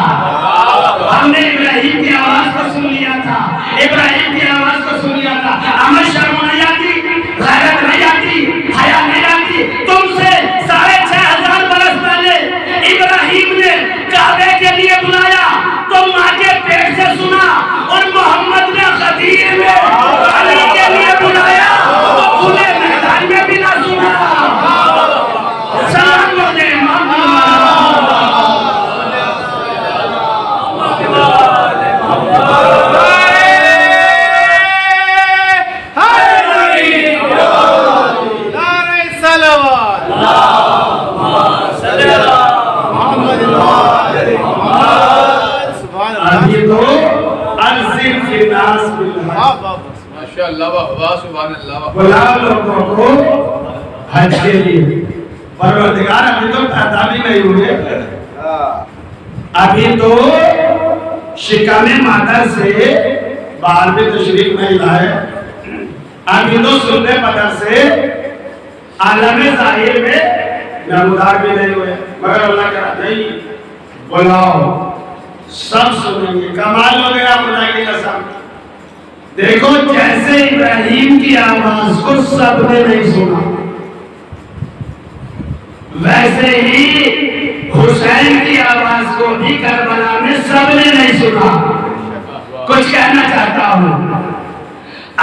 ہم نے ابراہیم کی آواز کو سن لیا تھا، ابراہیم کی آواز کو سن لیا تھا۔ ہمیں شرم نہیں آتی، غیرت نہیں آتی، حیا نہیں آتی؟ تم سے 6500 برس پہلے ابراہیم نے کعبے کے لیے بلایا تو ماں کے پیٹ سے سنا، اور محمد نے غدیر میں علی کے لیے بلایا تو کھلے میدان میں بھی نہ سنا۔ سلام دے ماشاءاللہ واہ سبحان اللہ. بلا لوگوں کو حج کے لیے. پروردگار ابھی تو پیدا بھی نہیں ہوئے, ابھی تو شکم مادر سے باہر میں تشریف نہیں لائے, ابھی تو سننے بدر سے عالم ظاہر میں نمودار بھی نہیں ہوئے, مگر اللہ کہا نہیں بلاؤ سب سنیں گے. کمال ہو گیا خدا کی قسم. دیکھو جیسے ابراہیم کی آواز کو سب نے نہیں سنا, ویسے ہی حسین کی آواز کو بھی کربلا میں سب نے نہیں سنا. کچھ کہنا چاہتا ہوں,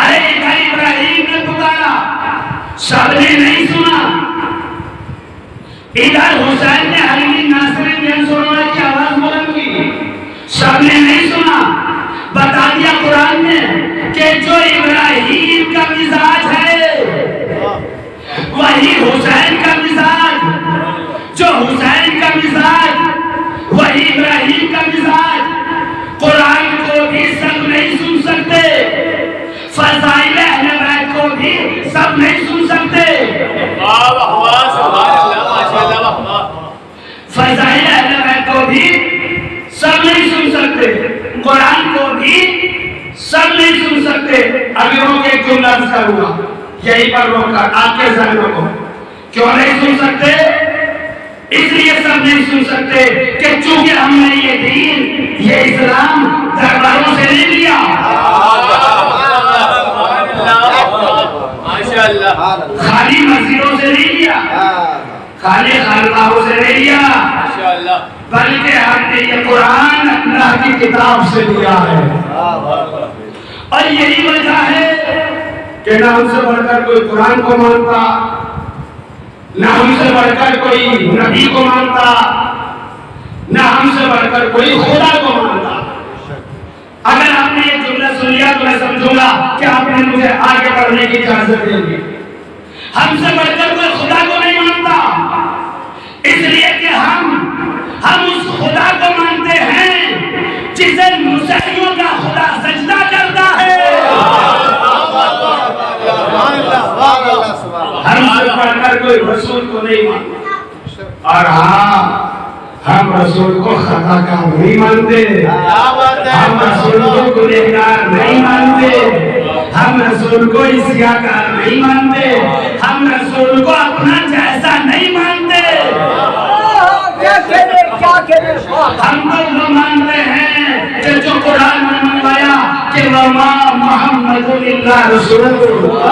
ارے ادھر ابراہیم نے پکارا سب نے نہیں سنا, ادھر حسین نے حلیمی ناصری بن سروہ کی آواز بلند کی سب نے نہیں سنا. بتا دیا قرآن نے کہ جو ابراہیم کا مزاج ہے وہی حسین کا مزاج, جو حسین کا مزاج وہی ابراہیم کا مزاج. قرآن کو بھی سب نہیں سن سکتے, فضائل اہل بیت کو بھی سب نہیں سن سکتے. فضائل اہل بیت کو بھی سب نہیں سن سکتے, قرآن کو بھی سب نہیں سن سکتے. ابھی روک ایک جملہ عرض کروں گا, یہی پر روک کر آپ کے ذہنوں کو. کیوں نہیں سن سکتے؟ اس لیے سب نہیں سن سکتے کہ چونکہ ہم نے یہ دین, یہ اسلام درباروں سے نہیں لیا, خالی مسجدوں سے نہیں لیا, خالی خانقاہوں سے نہیں لیا, بلکہ ہم نے یہ قرآن اللہ کی کتاب سے لیا ہے. اور یہی وجہ ہے کہ نہ ہم سے بڑھ کر کوئی قرآن کو مانتا, نہ ہم سے بڑھ کر کوئی نبی کو مانتا, نہ ہم سے بڑھ کر کوئی خدا کو مانتا. اگر آپ نے یہ جملہ سن لیا تو میں سمجھوں گا کہ آپ نے مجھے آگے بڑھنے کی اجازت دے دی. ہم سے بڑھ کر کوئی خدا کو نہیں مانتا, اس لیے کہ ہم اس خدا کو مانتے ہیں جسے مسیحیوں کا خدا سجدہ کرتا ہے. ہم سے بڑھ کر کوئی رسول کو نہیں مانتا, اور ہاں ہم رسول کو خطا کار نہیں مانتے, ہم رسول کو گنہگار نہیں مانتے, ہم رسول کو عصیاں کار نہیں مانتے, ہم رسول کو اپنا جیسا نہیں مانتے. ہم تو وہ مانتے ہیں کہ جو قرآن میں منوایا کہ وما محمد الا رسول,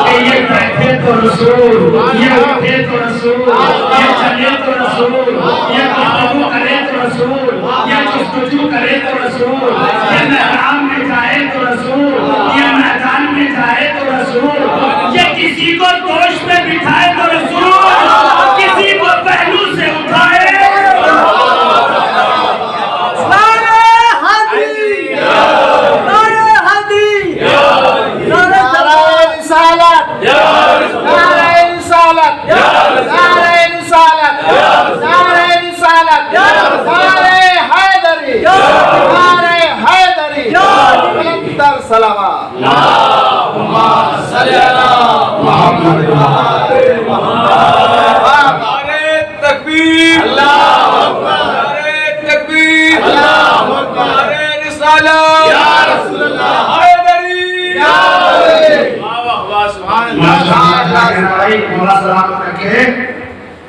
کہ یہ بیٹھے تو رسول, یہ اٹھے تو رسول, یہ چلے تو رسول, یہ گفتگو کرے تو رسول, یہ جستجو کرے تو رسول, یہ محراب میں جائے تو رسول, یہ میدان میں جائے تو رسول, یہ کسی کو دوش میں بٹھائے تو رسول, کسی کو پہلو سے اٹھائے.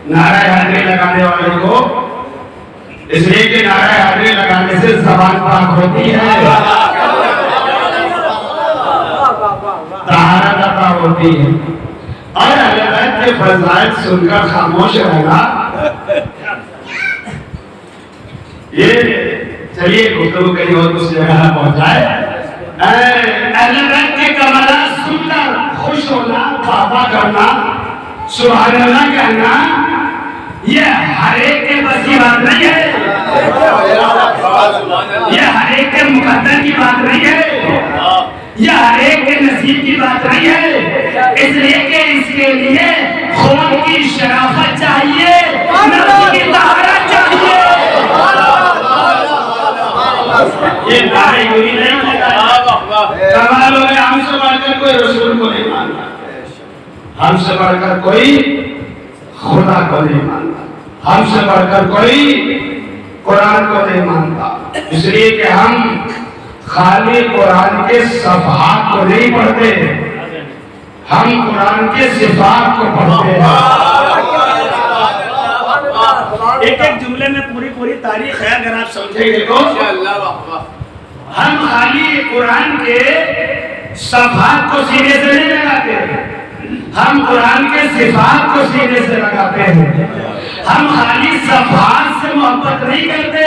نعرہ حیدری لگانے والے کو, اس لیے کہ نعرہ حیدری لگانے سے زبان پاک ہوتی ہے, طہارت عطا ہوتی ہے, اور اہل بیت کے فضائل سن کر خاموش رہنا. یہ چلیے گفتگو کہیں اور دوسری جگہ پہنچائے. اہل بیت کے کمالات سن کر خوش ہونا, بابا کرنا, سبحان اللہ کہنا, یہ ہر ایک کے بس کی بات نہیں ہے, یہ ہر ایک کے مقدر کی بات نہیں ہے, یہ ہر ایک کے نصیب کی بات نہیں ہے. اس لیے کہ اس کے لیے خون کی شرافت چاہیے, نفس کی طہارت چاہیے. یہ نعرہ یوں ہی نہیں ہوتا, کمال ہو گیا، ہم سے بڑھ کر کوئی رسول کو نہیں مانتا، ہم سے بڑھ کر کوئی خدا کو نہیں مانتا، ہم سے بڑھ کر کوئی قرآن کو نہیں مانتا، اس لیے کہ ہم خالی قرآن کے صفحات کو نہیں پڑھتے، ہم قرآن کے صفات کو پڑھتے ہیں۔ ایک ایک جملے میں پوری تاریخ ہے، اگر آپ سمجھیں گے تو ہم خالی قرآن کے صفحات کو سینے سے نہیں لگاتے، ہم قرآن کے صفات کو سینے سے لگاتے ہیں، ہم خالی صفحات سے محبت نہیں کرتے،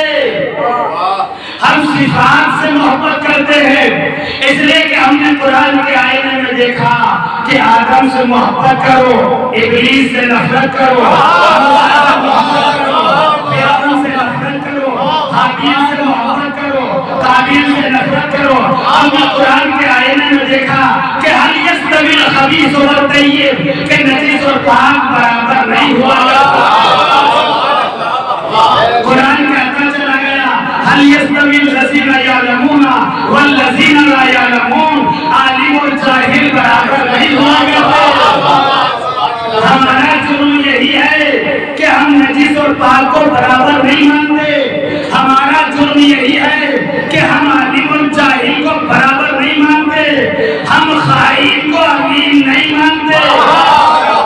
ہم صفات سے محبت کرتے ہیں، اس لیے کہ ہم نے قرآن کے آئینے میں دیکھا کہ آدم سے محبت کرو، ابلیس سے نفرت کرو، فرعون سے نفرت کرو، حابیل سے محبت کرو، قابیل سے نفرت کرو۔ ہم نے قرآن کے آئینے میں دیکھا کہ هل يستوي الخبيث والطيب، کہ نجس اور پاک برابر نہیں ہوا کرتا۔ قرآن کہتا چلا گیا هل يستوي الذين يعلمون والذين لا يعلمون، عالم اور جاہل برابر نہیں ہوا کرتا۔ ہمارا جرم یہی ہے کہ ہم نجس اور پاک کو برابر نہیں مانتے، ہمارا جرم یہی ہے کہ ہم عالم اور جاہل کو برابر نہیں مانتے، ہم خائن کو امین نہیں مانتے،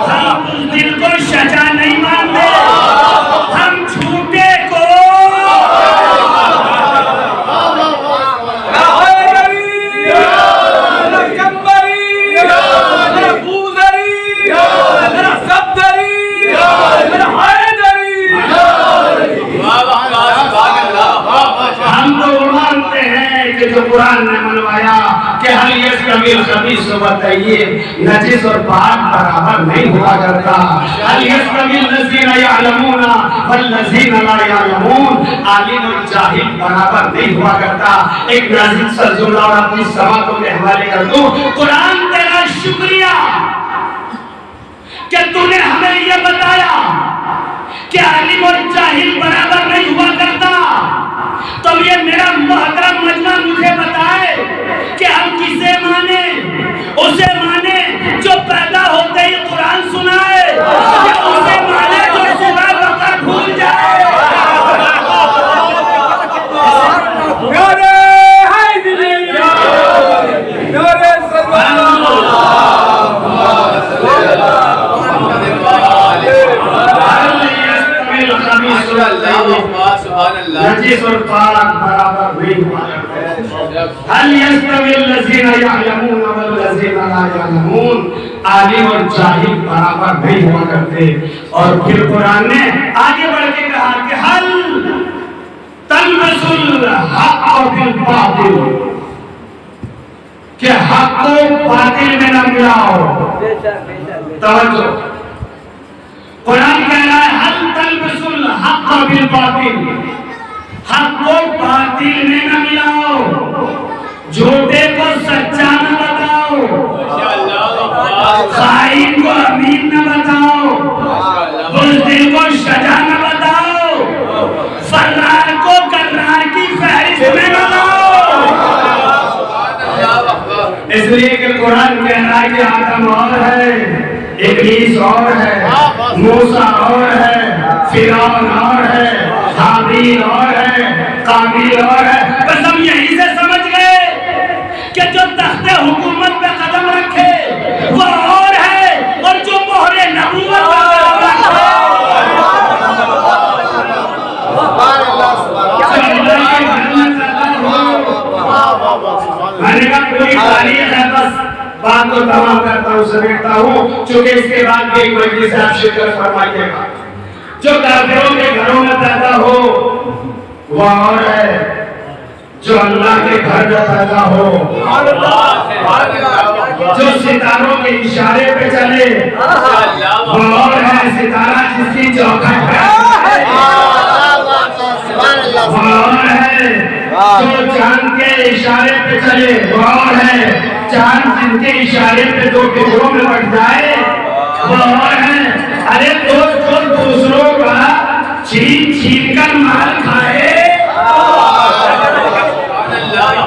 ہم بزدل کو شجاع نہیں مانتے، ہم جھوٹے کو جو قرآن نے منوایا کہ هل يستوي الخبيث والطيب، نجس اور پاک برابر نہیں ہوا کرتا، هل يستوي الذين يعلمون والذين لا يعلمون، عالم اور جاہل برابر نہیں ہوا کرتا۔ ایک نازک سا جملہ اور اپنی سماعتوں کے حوالے کر دوں، قرآن تیرا شکریہ کہ تو نے ہمیں یہ بتایا کہ عالم اور جاہل برابر نہیں ہوا کرتا، تو یہ میرا محترم مجمع مجھے بتائے کہ ہم کسے مانیں؟ اسے مانیں جو پیدا ہوتے ہی قرآن سنائے، یا اسے مانیں جو صبح وقت بھول جائے؟ نجس اور پاک برابر نہیں ہوا کرتے۔ هل يستوي الذين يعلمون والذين لا يعلمون، عالم اور جاہل برابر نہیں ہوا کرتے۔ اور پھر قرآن نے آگے بڑھ کے کہا کہ هل تلبسوا الحق بالباطل، کہ حق کو باطل میں نہ ملاؤ۔ توجہ، قرآن کہہ رہا ہے هل تلبسوا الحق بالباطل، حق کو باطل میں نہ ملاؤ، جھوٹے کو سچا نہ بتاؤ، خائن کو امین نہ بتاؤ، بزدل کو شجاع نہ بتاؤ، فرار کو کرار کی فہرست میں نہ لاؤ۔ اس لیے کہ قرآن کہہ رہا ہے کہ آدم اور ہے، ابلیس اور ہے، موسیٰ اور ہے، فرعون اور ہے، حابیل اور ہے، قابیل اور ہے۔ بس ہم یہی سے سمجھ گئے کہ جو تخت حکومت پہ قدم رکھے وہ اور ہے، اور جو مہر نبوت پہ قدم رکھے۔ میں نے کہا پوری تاریخ ہے، بس بات کو تمام کرتا ہوں، سمیٹتا ہوں، چونکہ اس کے بعد بھی ایک مجلس سے آپ شرکت فرمائیے گا۔ جو کافروں کے گھروں میں پیدا ہو وہ اور ہے، جو اللہ کے گھر میں پیدا ہو، جو ستاروں کے اشارے پہ چلے وہ اور ہے، ستارہ جس کی چوکھٹ پہ وہ اور ہے، جو چاند کے اشارے پہ چلے وہ اور ہے، چاند جن کے اشارے پہ دو ٹکڑوں میں بٹ جائے وہ اور ہے۔ ارے جو دوسروں کا چھین چھین کر مال کھائے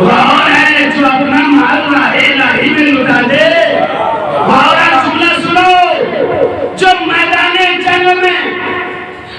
وہ اور ہے، جو اپنا مال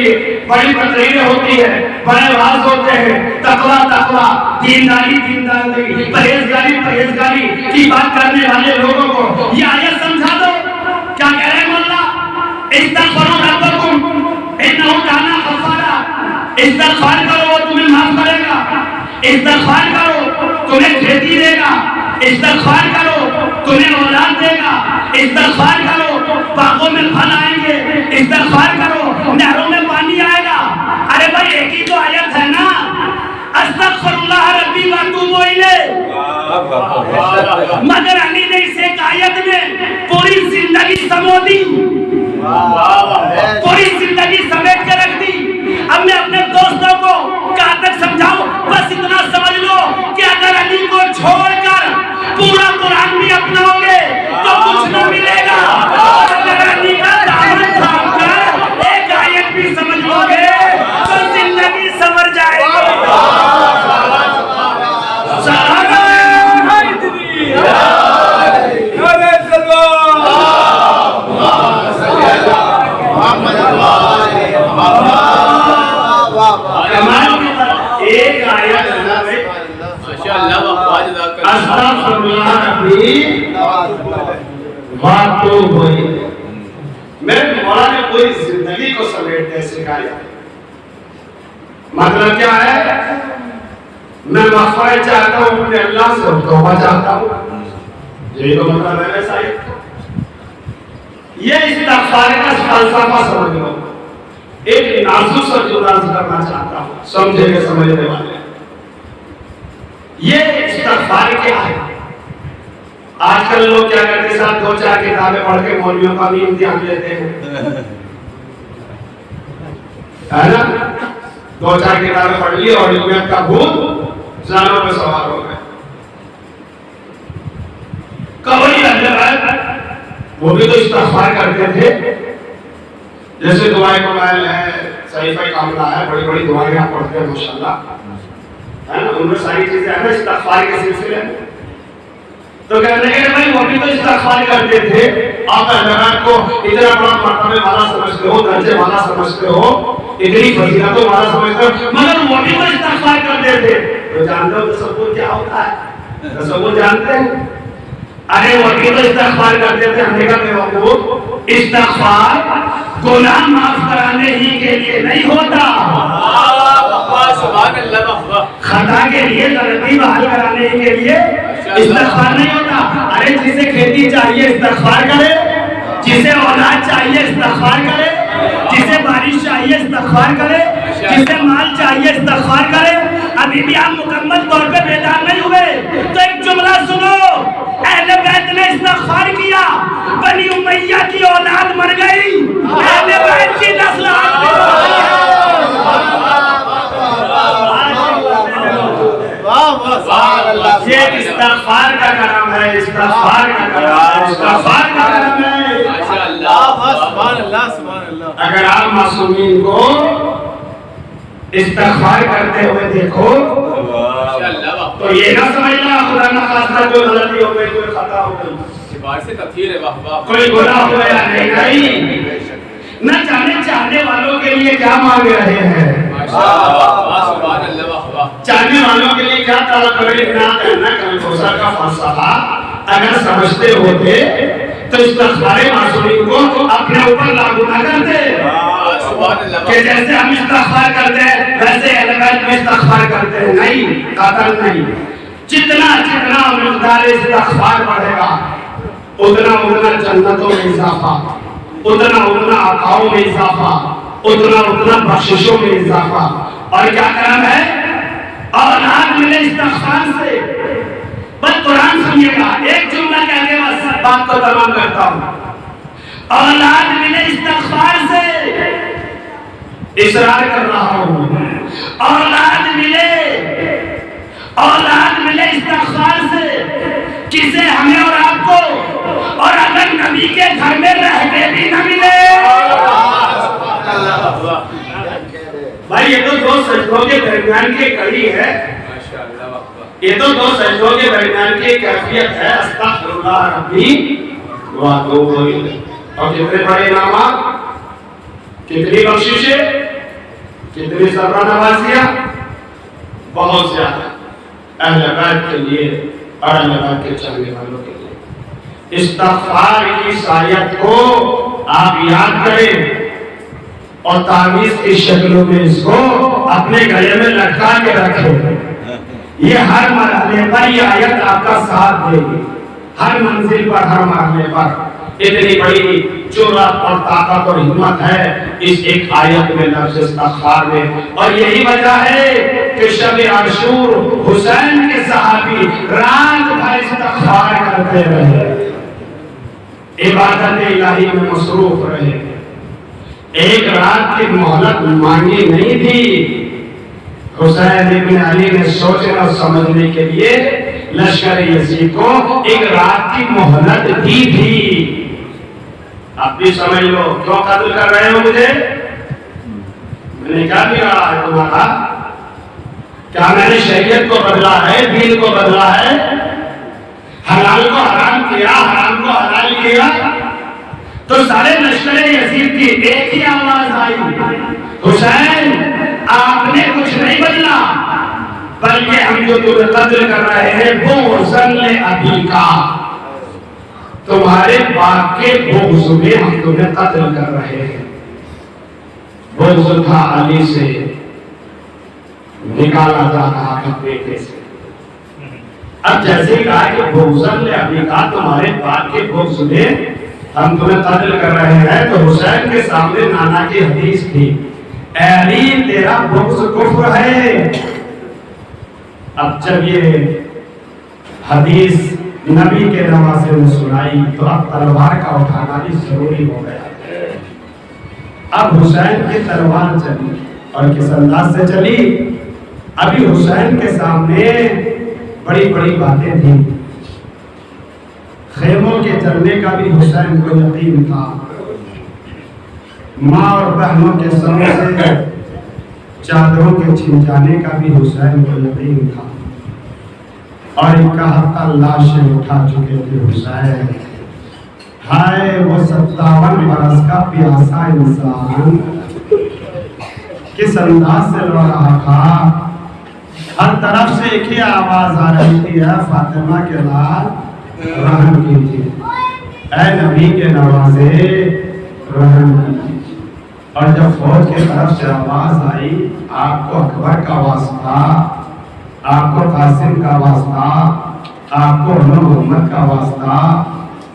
لیے بڑی تقریریں ہوتی ہے، بڑے واز ہوتے ہیں، تقویٰ تقویٰ، دینداری دینداری، پرہیزگاری پرہیزگاری کی بات کرنے والے لوگوں کو یہ آیت سمجھا دو. کیا کہہ رہے ہیں مولا؟ استغفروا ربکم انہ کان غفارا. استغفار کرو وہ تمہیں معاف کرے گا، استغفار کرو تمہیں کھیتی دے گا، استغفار کرو تمہیں اولاد دے گا، استغفار کرو باغوں میں پھل آئیں گے، استغفار کرو نہروں میں پانی آئے گا. ارے بھائی ایک ہی تو آیت ہے نا، استغفر اللہ ربی واتوب الیہ. مگر علی نے اس ایک آیت میں پوری زندگی سمو دی، پوری زندگی سمیٹ کے رکھ دی. اب میں اپنے دوستوں کو کہاں تک سمجھاؤں؟ بس اتنا سمجھ لو کہ اگر علی کو چھوڑ کر پورا قرآن بھی اپناؤ گے تو کچھ نہ ملے گا، اور اگر علی کا دامن تھام کر ایک آیت بھی سمجھ لو گے تو زندگی سنور جائے گی. ایک آیت استغفر اللہ ربی واتوب الیہ. میرے مولا نے پوری زندگی کو سمیٹنے سکھایا. مطلب کیا ہے؟ میں مغفرت چاہتا ہوں اپنے اللہ سے، توبہ چاہتا ہوں. یہی تو مطلب ہے ایسا ہی. یہ استغفار کا فلسفہ سمجھ لو. ایک نازک سا جو عرض کرنا چاہتا ہوں، سمجھے گے سمجھنے والے. یہ استغفار کیا ہے؟ آج کل لوگ کیا کرتے ہیں صاحب؟ دو چار کتابیں پڑھ کے مولویوں کا بھی امتحان لیتے ہیں، ہے نا؟ دو چار کتابیں پڑھ لی اور علمیت کا بھوت ذہنوں میں سوار ہو گئے. کوئی اللہ وہ بھی تو استغفار کرتے تھے. جیسے دعائیں کمائل ہے، صحیفہ کاملہ ہے، بڑی بڑی دعائیں آپ پڑھتے ہیں ماشاءاللہ، ہے نا؟ ان میں ساری چیزیں ہیں نا استغفار کے سلسلے میں. تو کہنے لگے بھائی وہ بھی تو استغفار کرتے تھے، آپ اللہ کو اتنا بڑا مرتبے والا سمجھتے ہو، درجے والا سمجھتے ہو، اتنی فضیلتوں والا سمجھتے ہو، مگر وہ بھی تو استغفار کرتے تھے. تو جانتے ہو تصور کیا ہوتا ہے؟ تصور جانتے ہیں؟ ارے وہ بھی تو استغفار کرتے تھے. ہم نے کہا بیوقوف، استغفار گناہ معاف کرانے ہی کے لیے نہیں ہوتا، خطا کے لیے غلطی بحال کرانے ہی کے لیے استغفار نہیں ہوتا. ارے جسے کھیتی چاہیے استغفار کرے، جسے اولاد چاہیے استغفار کرے، جسے بارش چاہیے استغفار کرے، جسے مال چاہیے استغفار کرے. ابھی بھی آپ مکمل طور پہ بیدار نہیں ہوئے تو ایک جملہ سنو. اہل بیت نے استغفار کیا، بنی امیہ کی اولاد مر گئی، اہل بیت کی نسل یہ استغفار کا کرم ہے، استغفار کا کرم ہے، استغفار کا کرم ہے. اگر آپ معصومین کو استغفار کرتے ہوئے دیکھو تو یہ نہ سمجھنا خدا نہ خواستہ کوئی غلطی ہو گئی، کوئی خطا ہو گئی، کوئی گناہ ہوا یا نہیں. نہ جانے چاہنے والوں کے لیے کیا مانگ رہے ہیں، چاہنے والوں کے لیے کیا طلب کر رہے ہیں. نہ کلفوسا کا فلسفہ اگر سمجھتے ہوتے تو استغفار معصومین کو اپنے اوپر لاگو نہ کرتے کہ جیسے ہم استغفار کرتے ہیں ویسے اہل بیت میں استغفار کرتے ہیں. نہیں، قطعاً نہیں. جتنا جتنا مقدار استغفار بڑھے گا اتنا اتنا جنتوں میں اضافہ، اتنا اتنا عطاؤں میں اضافہ، اتنا اتنا بخششوں میں اضافہ. اور کیا کرم ہے؟ اولاد ملے استغفار سے. بس قرآن سنیے گا، ایک جملہ کہہ کے بس بات کو تمام کرتا ہوں. اولاد ملے استغفار سے، اصرار کر رہا ہوں، اولاد ملے استغفار سے. کسے؟ ہمیں اور آپ کو. اور اگر نبی کے گھر میں رہ کے بھی نہ ملے، بھائی یہ تو دو سجدوں کے درمیان کی کڑی ہے، یہ تو دو سجدوں کے درمیان کی کیفیت ہے. استغفر اللہ ربی واتوب الیہ. اور کتنے بڑے انعامات، کتنی بخششیں. کتنی صبر نوازیاں؟ بہت زیادہ، اہل بیت کے لیے اور اہل بیت کے چاہنے والوں کے لیے۔ استغفار کی سایت کو آپ یاد کریں اور تعویذ کی شکلوں میں اس کو اپنے گلے میں لٹکا کے رکھیں۔ یہ ہر مرحلے پر یہ آیت آپ کا ساتھ دے گی، ہر منزل پر، ہر مرحلے پر۔ اتنی بڑی جرأت اور طاقت اور ہمت ہے اس ایک آیت میں، لفظ استغفار میں۔ اور یہی وجہ ہے کہ شب عاشور حسین کے صحابی رات بھر استغفار کرتے رہے، عبادت الہی میں مصروف رہے، ایک رات کی مہلت مانگی نہیں تھی۔ حسین ابن علی نے سوچنے اور سمجھنے کے لیے لشکر یزید کو ایک رات کی مہلت دی تھی۔ آپ بھی سمجھ لو کیوں قتل کر رہے ہو مجھے؟ میں نے کیا کیا ہے تمہارا؟ کیا میں نے شریعت کو بدلا ہے، دین کو بدلا ہے، حلال کو حرام کیا، حرام کو حلال کیا؟ تو سارے لشکر یزید کی ایک ہی آواز آئی، حسین آپ نے کچھ نہیں بدلا، بلکہ ہم جو تمہیں قتل کر رہے ہیں وہ ظل ابی کا، تمہارے باپ کے بغض میں ہم تمہیں قتل کر رہے ہیں۔ بغض تھا علی سے، نکالا جا رہا تھا بیٹے سے۔ اب جیسے ہی کہا کہ بغض ابی کا، تمہارے باپ کے بغض میں ہم تمہیں قتل کر رہے ہیں، تو حسین کے سامنے نانا کی حدیث تھی، اے علی تیرا بغض کفر ہے۔ اب جب یہ حدیث نبی کے نواسے نے سنائی تو اب تلوار کا اٹھانا بھی ضروری ہو گیا۔ اب حسین کی تلوار چلی اور کس انداز سے چلی؟ ابھی حسین کے سامنے بڑی بڑی باتیں تھیں، خیموں کے جلنے کا بھی حسین کو یقین تھا، ماں اور بہنوں کے سروں سے چادروں کے چھن جانے کا بھی حسین کو یقین تھا، اور 71 لاشیں اٹھا چکے تھے حسین۔ ہائے وہ 57 برس کا پیاسا انسان کس انداز سے رو رہا تھا۔ ہر طرف سے ایک ہی آواز آ رہی تھی، اے فاطمہ کے لال رحم کیجیے، اے نبی کے نوازے رحم کیجیے۔ اور جب فوج کی طرف سے آواز آئی، آپ کو اکبر کا واسطہ، آپ کو قاسم کا واسطہ، آپ کو محمد کا واسطہ،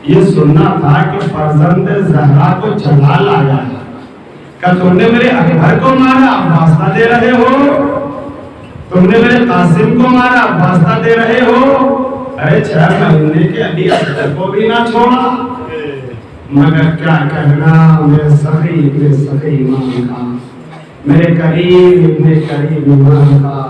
یہ سننا تھا کہ فرزند زہرا کو جلا لایا ہے۔ کہ تم نے میرے اکبر کو مارا، آپ واسطہ دے رہے ہو؟ تم نے میرے قاسم کو مارا، آپ واسطہ دے رہے ہو؟ ارے 6 مہینے کے علی اصغر کو بھی نہ چھوڑا۔ مگر کیا کہنا میرے سخی امام کا، میرے قریب ابن قریب امام کا۔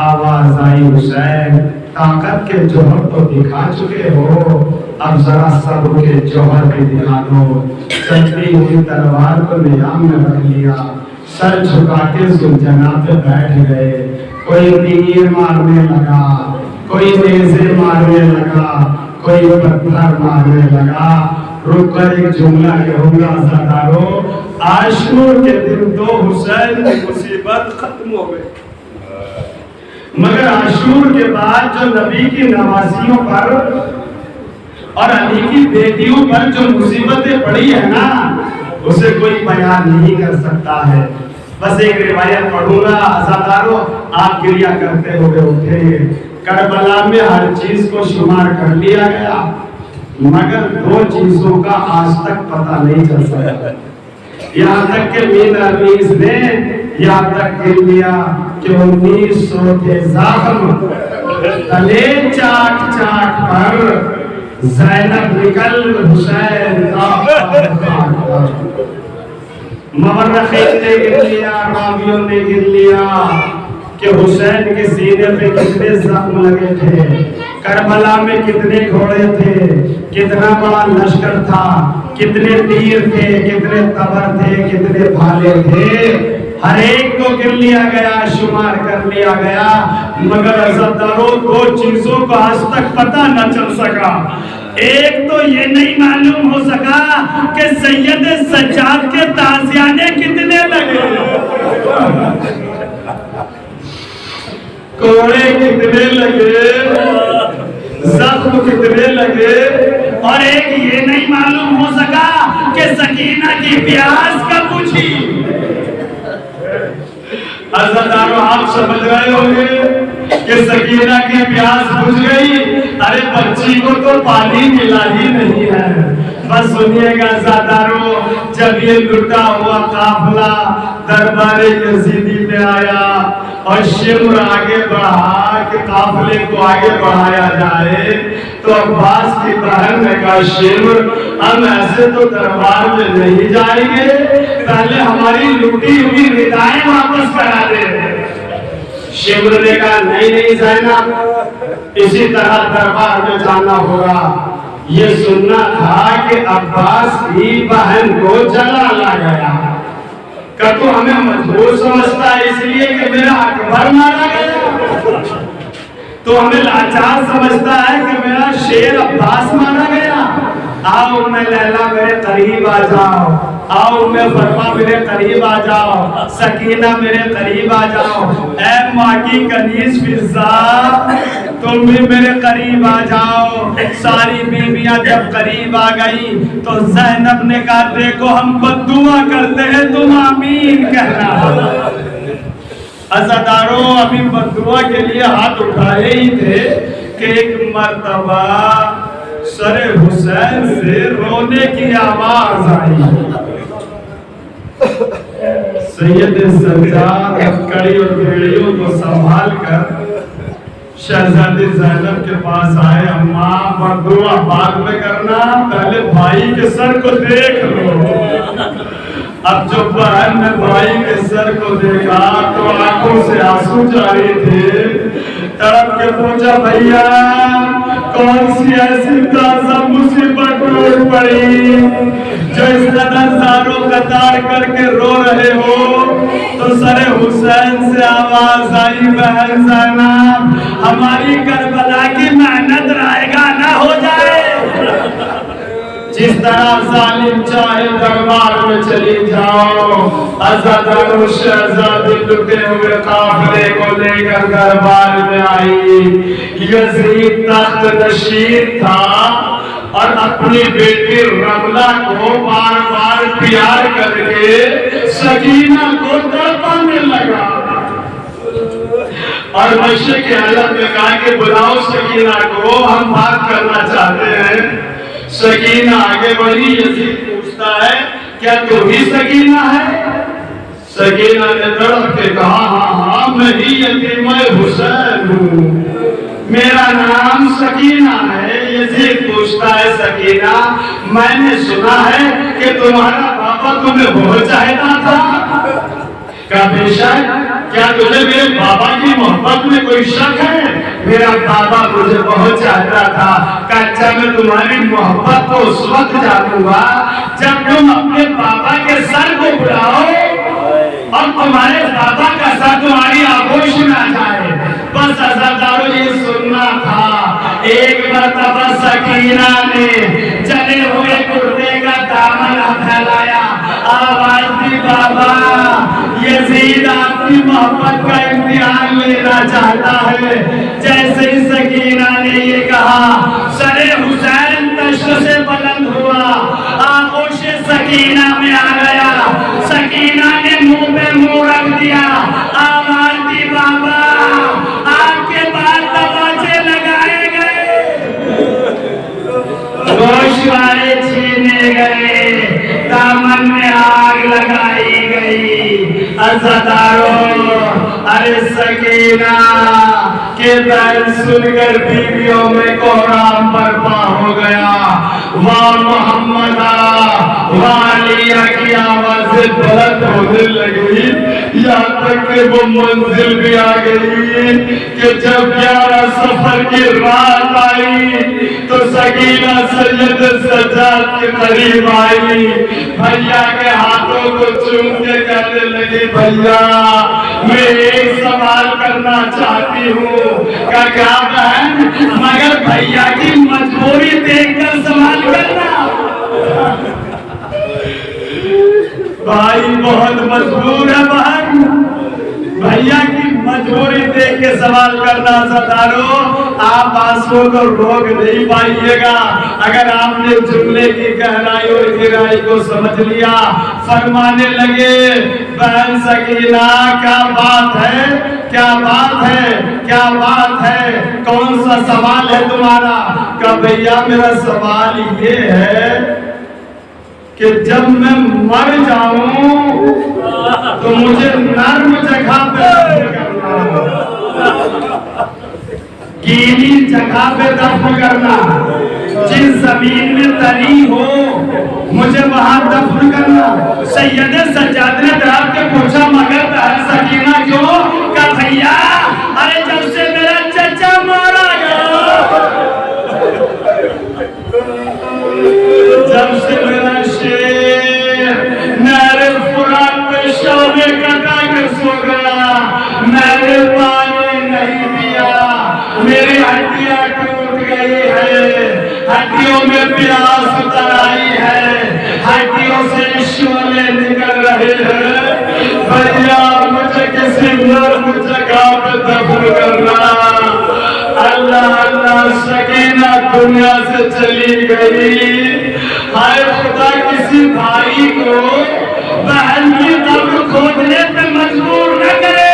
آواز آئی، حسین طاقت کے جوہر تو دکھا چکے ہو، اب ذرا صبر کے جوہر بھی دکھا دو۔ چلتی ہوئی تلوار کو نیام میں رکھ لیا، سر جھکا کے ذوالجناح پہ بیٹھ گئے۔ کوئی تیر مارنے لگا، کوئی نیزے مارنے لگا، کوئی پتھر مارنے لگا۔ رک کر ایک جملہ کہوں گا عزادارو، عاشور کے دن تو حسین کی مصیبت ختم ہو گئی، مگر عاشور کے بعد جو نبی کی نوازیوں پر اور علی کی بیٹیوں پر جو مصیبتیں پڑی ہیں نا، اسے کوئی بیان نہیں کر سکتا ہے۔ بس ایک روایت پڑھوں گا عزادارو، آپ گریہ کرتے ہوئے اٹھے۔ کربلا میں ہر چیز کو شمار کر لیا گیا، مگر 2 چیزوں کا آج تک پتہ نہیں چل سکا۔ یہاں تک کہ میر عزیز نے یہاں تک کہہ لیا کہ 1900 کے زخم تلے چاک چاک پر زینب نکل حسین مورخین نے گر لیا، راویوں نے گر لیا کہ حسین کے سینے پہ کتنے زخم لگے تھے، کربلا میں کتنے گھوڑے تھے، کتنا بڑا لشکر تھا، کتنے تیر تھے، کتنے تبر تھے، کتنے بھالے تھے۔ ہر ایک کو گر لیا گیا، شمار کر لیا گیا، مگر عزتداروں دو چیزوں کو آج تک پتہ نہ چل سکا۔ ایک تو یہ نہیں معلوم ہو سکا کہ سید سجاد کے تازیانے کتنے لگے، کوڑے کتنے لگے، زخم کتنے لگے، اور ایک یہ نہیں معلوم ہو سکا کہ سکینہ کی پیاس کب بجھی۔ عزتداروں آپ سمجھ رہے ہوں گے کہ سکینہ کی پیاس بجھ گئی، ارے بچی کو تو پانی ملا ہی نہیں ہے۔ بس سنیے گا عزتداروں، جب یہ لٹا ہوا قافلہ دربار یزیدی میں آیا اور شمر آگے بڑھا کہ قافلے کو آگے بڑھایا جائے، تو عباس کی بہن نے کہا شمر ہم ایسے تو دربار میں نہیں جائیں گے، پہلے ہماری لوٹی ہوئی ردائیں واپس کرا دے۔ شمر نے کہا نہیں زینب، اسی طرح دربار میں جانا ہوگا۔ یہ سننا تھا کہ عباس کی بہن کو جلالا گیا، کہ تو ہمیں مجبور سمجھتا ہے اس لیے کہ میرا اکبر مارا گیا، تو ہمیں لاچار سمجھتا ہے کہ میرا شیر عباس مارا گیا۔ آؤ ام لیلا میرے قریب آ جاؤ، آؤ ام فرما میرے قریب آ جاؤ، سکینہ میرے قریب آ جاؤ، اے ماں کی کنیز فضا تم بھی میرے قریب آ جاؤ۔ ساری بیویاں جب قریب آ گئی تو زینب نے کہا دیکھو ہم بد دعا کرتے ہیں تم آمین کہنا۔ عزاداروں ابھی بد دعا کے لیے ہاتھ اٹھائے ہی تھے کہ ایک مرتبہ سر حسین سے رونے کی آواز آئی۔ سید سجاد کڑی اور بیڑیوں کو سنبھال کر شہزادی زینب کے پاس آئے، اماں بد دعا بعد میں کرنا، پہلے بھائی کے سر کو دیکھ لو۔ اب جب بہن نے بھائی کے سر کو دیکھا تو آنکھوں سے آنسو جاری تھے، تڑپ کے پوچھا بھیا کون سی ایسی تازہ مصیبت ٹوٹ پڑی جو اس قدر زاروں قطار کر کے رو رہے ہو؟ تو سر حسین سے آواز آئی بہن زینب ہماری کربلا کی محنت رائے گاہ نہ ہو جائے، جس طرح ظالم چاہے دربار میں چلی جاؤ۔ عزاداروں شہزادی لٹے ہوئے قافلے کو لے کر دربار میں آئی۔ یزید تخت نشین تھا اور اپنی بیٹی رملہ کو بار بار پیار کر کے سکینہ کو تڑپانے لگا، اور مشرق عالم نے کہا کہ بلاؤ سکینہ کو ہم بات کرنا چاہتے ہیں۔ سکینہ آگے بڑھی، یزید پوچھتا ہے کیا تو ہی سکینہ ہے؟ سکینہ نے تڑپ کے کہا ہاں میں ہی یتیمہ حسین ہوں، میرا نام سکینہ ہے۔ یزید پوچھتا ہے سکینہ میں نے سنا ہے کہ تمہارا بابا تمہیں بہت چاہتا تھا۔ کہا بے شک، کیا تجھے میرے بابا کی محبت میں کوئی شک ہے؟ میرا بابا مجھے بہت چاہتا تھا۔ کہا اچھا میں تمہاری محبت کو اس وقت جانوں گا جب تم اپنے بابا کے سر کو بلاؤ اور تمہارے بابا کا سر تمہاری آغوش میں آ جائے۔ بس عزاداروں یہ سننا تھا۔ ایک مرتبہ سکینہ نے جلے ہوئے کرتے کا دامن پھیلایا، آواز دی بابا یزید آپ کی محبت کا امتحان لینا چاہتا ہے۔ جیسے ہی سکینہ نے یہ کہا سر حسین تشت سے بلند ہوا، آغوش سکینہ میں آ گیا۔ سکینہ نے منہ پہ منہ رکھ دیا، آواز دی بابا آپ کے بعد تماچے لگائے گئے، گوشوارے چھینے گئے، دامن میں آگ لگائی گئی۔ عزاداروں ارے سکینہ کہ بہن سن کر بیویوں میں کوہرام برپا ہو گیا. واہ محمد والیہ کی آوازیں بلند ہونے لگی، یہاں تک کہ وہ منزل بھی آ گئی کہ جب 11 سفر کی رات آئی تو سکینہ سید سجاد کے قریب آئی، بھیا کے ہاتھوں کو چوم کے کہنے لگی بھیا میں ایک سوال کرنا چاہتی ہوں. کیا بہن؟ مگر بھیا کی مجبوری دیکھ کر سوال کرنا. بھائی بہت مجبور ہے بہن، بھیا کی مجبوری دیکھ کے سوال کرنا. ستارو آپ آنسوں کو روک نہیں پائیے گا اگر آپ نے جملے کی گہرائی اور گہرائی کو سمجھ لیا. فرمانے لگے بہن سکینہ کیا بات ہے، کیا بات ہے، کیا بات ہے، کون سا سوال ہے تمہارا؟ کہ بھیا میرا سوال یہ ہے کہ جب میں مر جاؤں تو مجھے نرم جگہ پہ گیلی جگہ پہ دفن کرنا، جس زمین میں تری ہو مجھے وہاں دفن کرنا. سید سجاد نے ڈر کے پوچھا مگر بہن سکینہ کیوں؟ کہ بھیا ارے جب سے میرا چچا مارا گیا، جب سے میرا شیر نہر فرات پہ شعلے کٹا کے سو گیا، میں نے پانی نہیں پیا، میری ہڈیاں ٹوٹ گئی ہے، ہڈیوں میں پیاس اتر آئی ہے، ہڈیوں سے شعلے نکل رہے ہیں. بھیا مجھے کسی نرم جگہ پہ دفن کرنا. اللہ اللہ سکینہ دنیا سے چلی گئی. ہائے خدا کسی بھائی کو بہن کی قبر کھودنے پہ مجبور نہ کرے.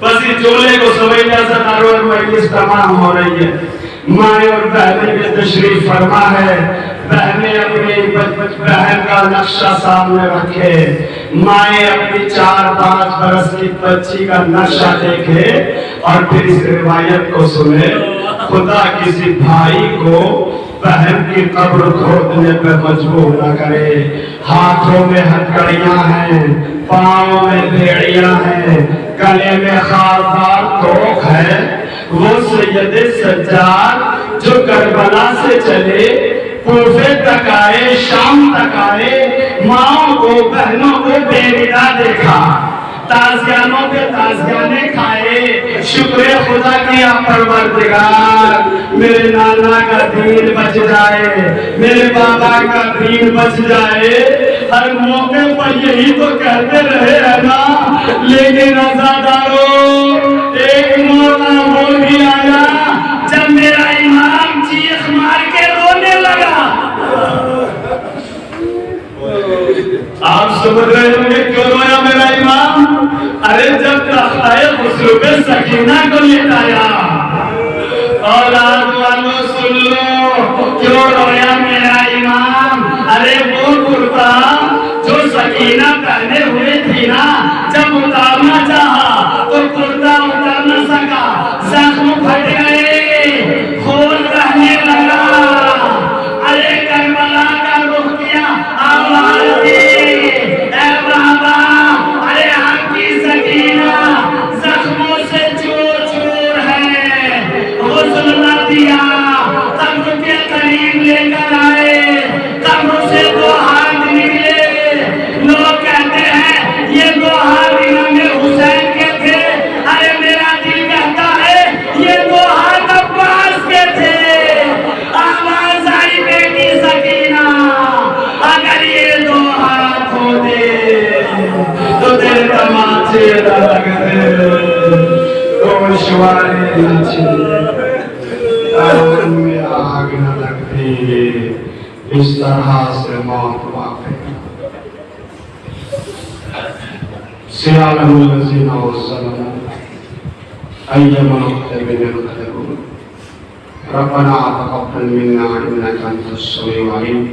بس اس جملے کو سمجھنا ستاروں اور مجلس تمام ہو رہی ہے. مائیں اور بہنیں بھی تشریف فرما ہے. بہنیں اپنی بہن کا نقشہ سامنے رکھے، مائیں اپنی 4-5 برس کی بچی کا نقشہ دیکھے اور پھر اس روایت کو سنے. خدا کسی بھائی کو بہن کی قبر کھودنے پر مجبور نہ کرے. ہاتھوں میں ہتھکڑیاں ہیں، پاؤں میں بیڑیاں ہیں، گلے میں خاردار توق ہے. وہ سید سجاد جو کربلا سے چلے، کوفے تک آئے، شام تک آئے، ماں کو بہنوں کو بے ندا دیکھا، تازیانوں کے تازیانے کھائے، شکر خدا کیا پروردگار میرے نانا کا دین بچ جائے، میرے بابا کا دین بچ جائے. ہر موقع پر یہی تو کہتے رہے ہیں نا. لیکن عزاداروں ایک موقع وہ بھی آیا جب میرا امام چیخ مار کے رونے لگا. آپ سمجھ رہے ہوں گے کیوں رویا میرا امام؟ ارے جب تختۂ غسل پہ سکینہ کو لٹایا. اولاد والوں سن لو کیوں رویا میرا امام. ارے وہ کرتا جو سکینہ پہنے ہوئے تھی نا، جب اتارنا چاہا تو کرتا اتار نہ سکا، زخم پھٹ گئے، خون بہنے لگا. ارے کربلا کا رخ کیا، آواز دی اے بابا، ارے ہم کی سکینہ زخموں سے چور چور ہے. غسل نہ دیا، قبر کے قریب لے کر آئے، قبر سے 2 ہاتھ نکلے. لوگ کہتے ہیں یہ 2 ہاتھ امام حسین کے تھے. ارے میرا دل کہتا ہے یہ 2 ہاتھ عباس کے تھے. آواز آئی بیٹی سکینہ، اگر یہ 2 ہاتھ ہوتے تو تیرے تماچے نہ لگتے، گوشوارے نہ چھلتے، آن میں آگ نہ لگتی. اس طرح سے موت واقع. سیالم الذین ظلموا ایما نقتل ينقلبون. ربنا تقبل منا انك انت السميع العليم.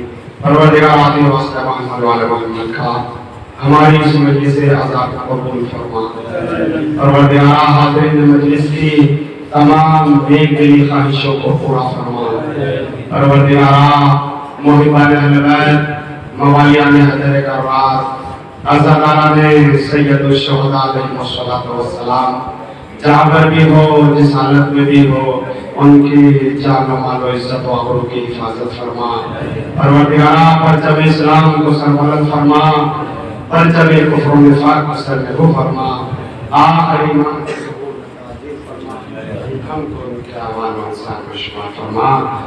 پروردگار آدمی واسطہ محمد وعلی محمد کا ہماری اس مجلس عزا کو قبول فرما۔ پروردگار حاضرین مجلس کی تمام نیک دلی خواہشوں کو پورا فرما۔ پروردگار محبان اہل بیت، موالیان حضر کرار، عزاداران سید الشہداء علیہ السلام، جہاں پر بھی ہو، جس حالت میں بھی ہو، ان کی جان و مال و عزت و آبرو کی حفاظت فرما۔ پروردگار پرچم اسلام کو سربلند فرما، پرچم کفر و نفاق کو سرنگو فرما۔ آخر ایمان کو قبول فرما، ہم کو ان کے اعمال و انسان کو شمار فرما۔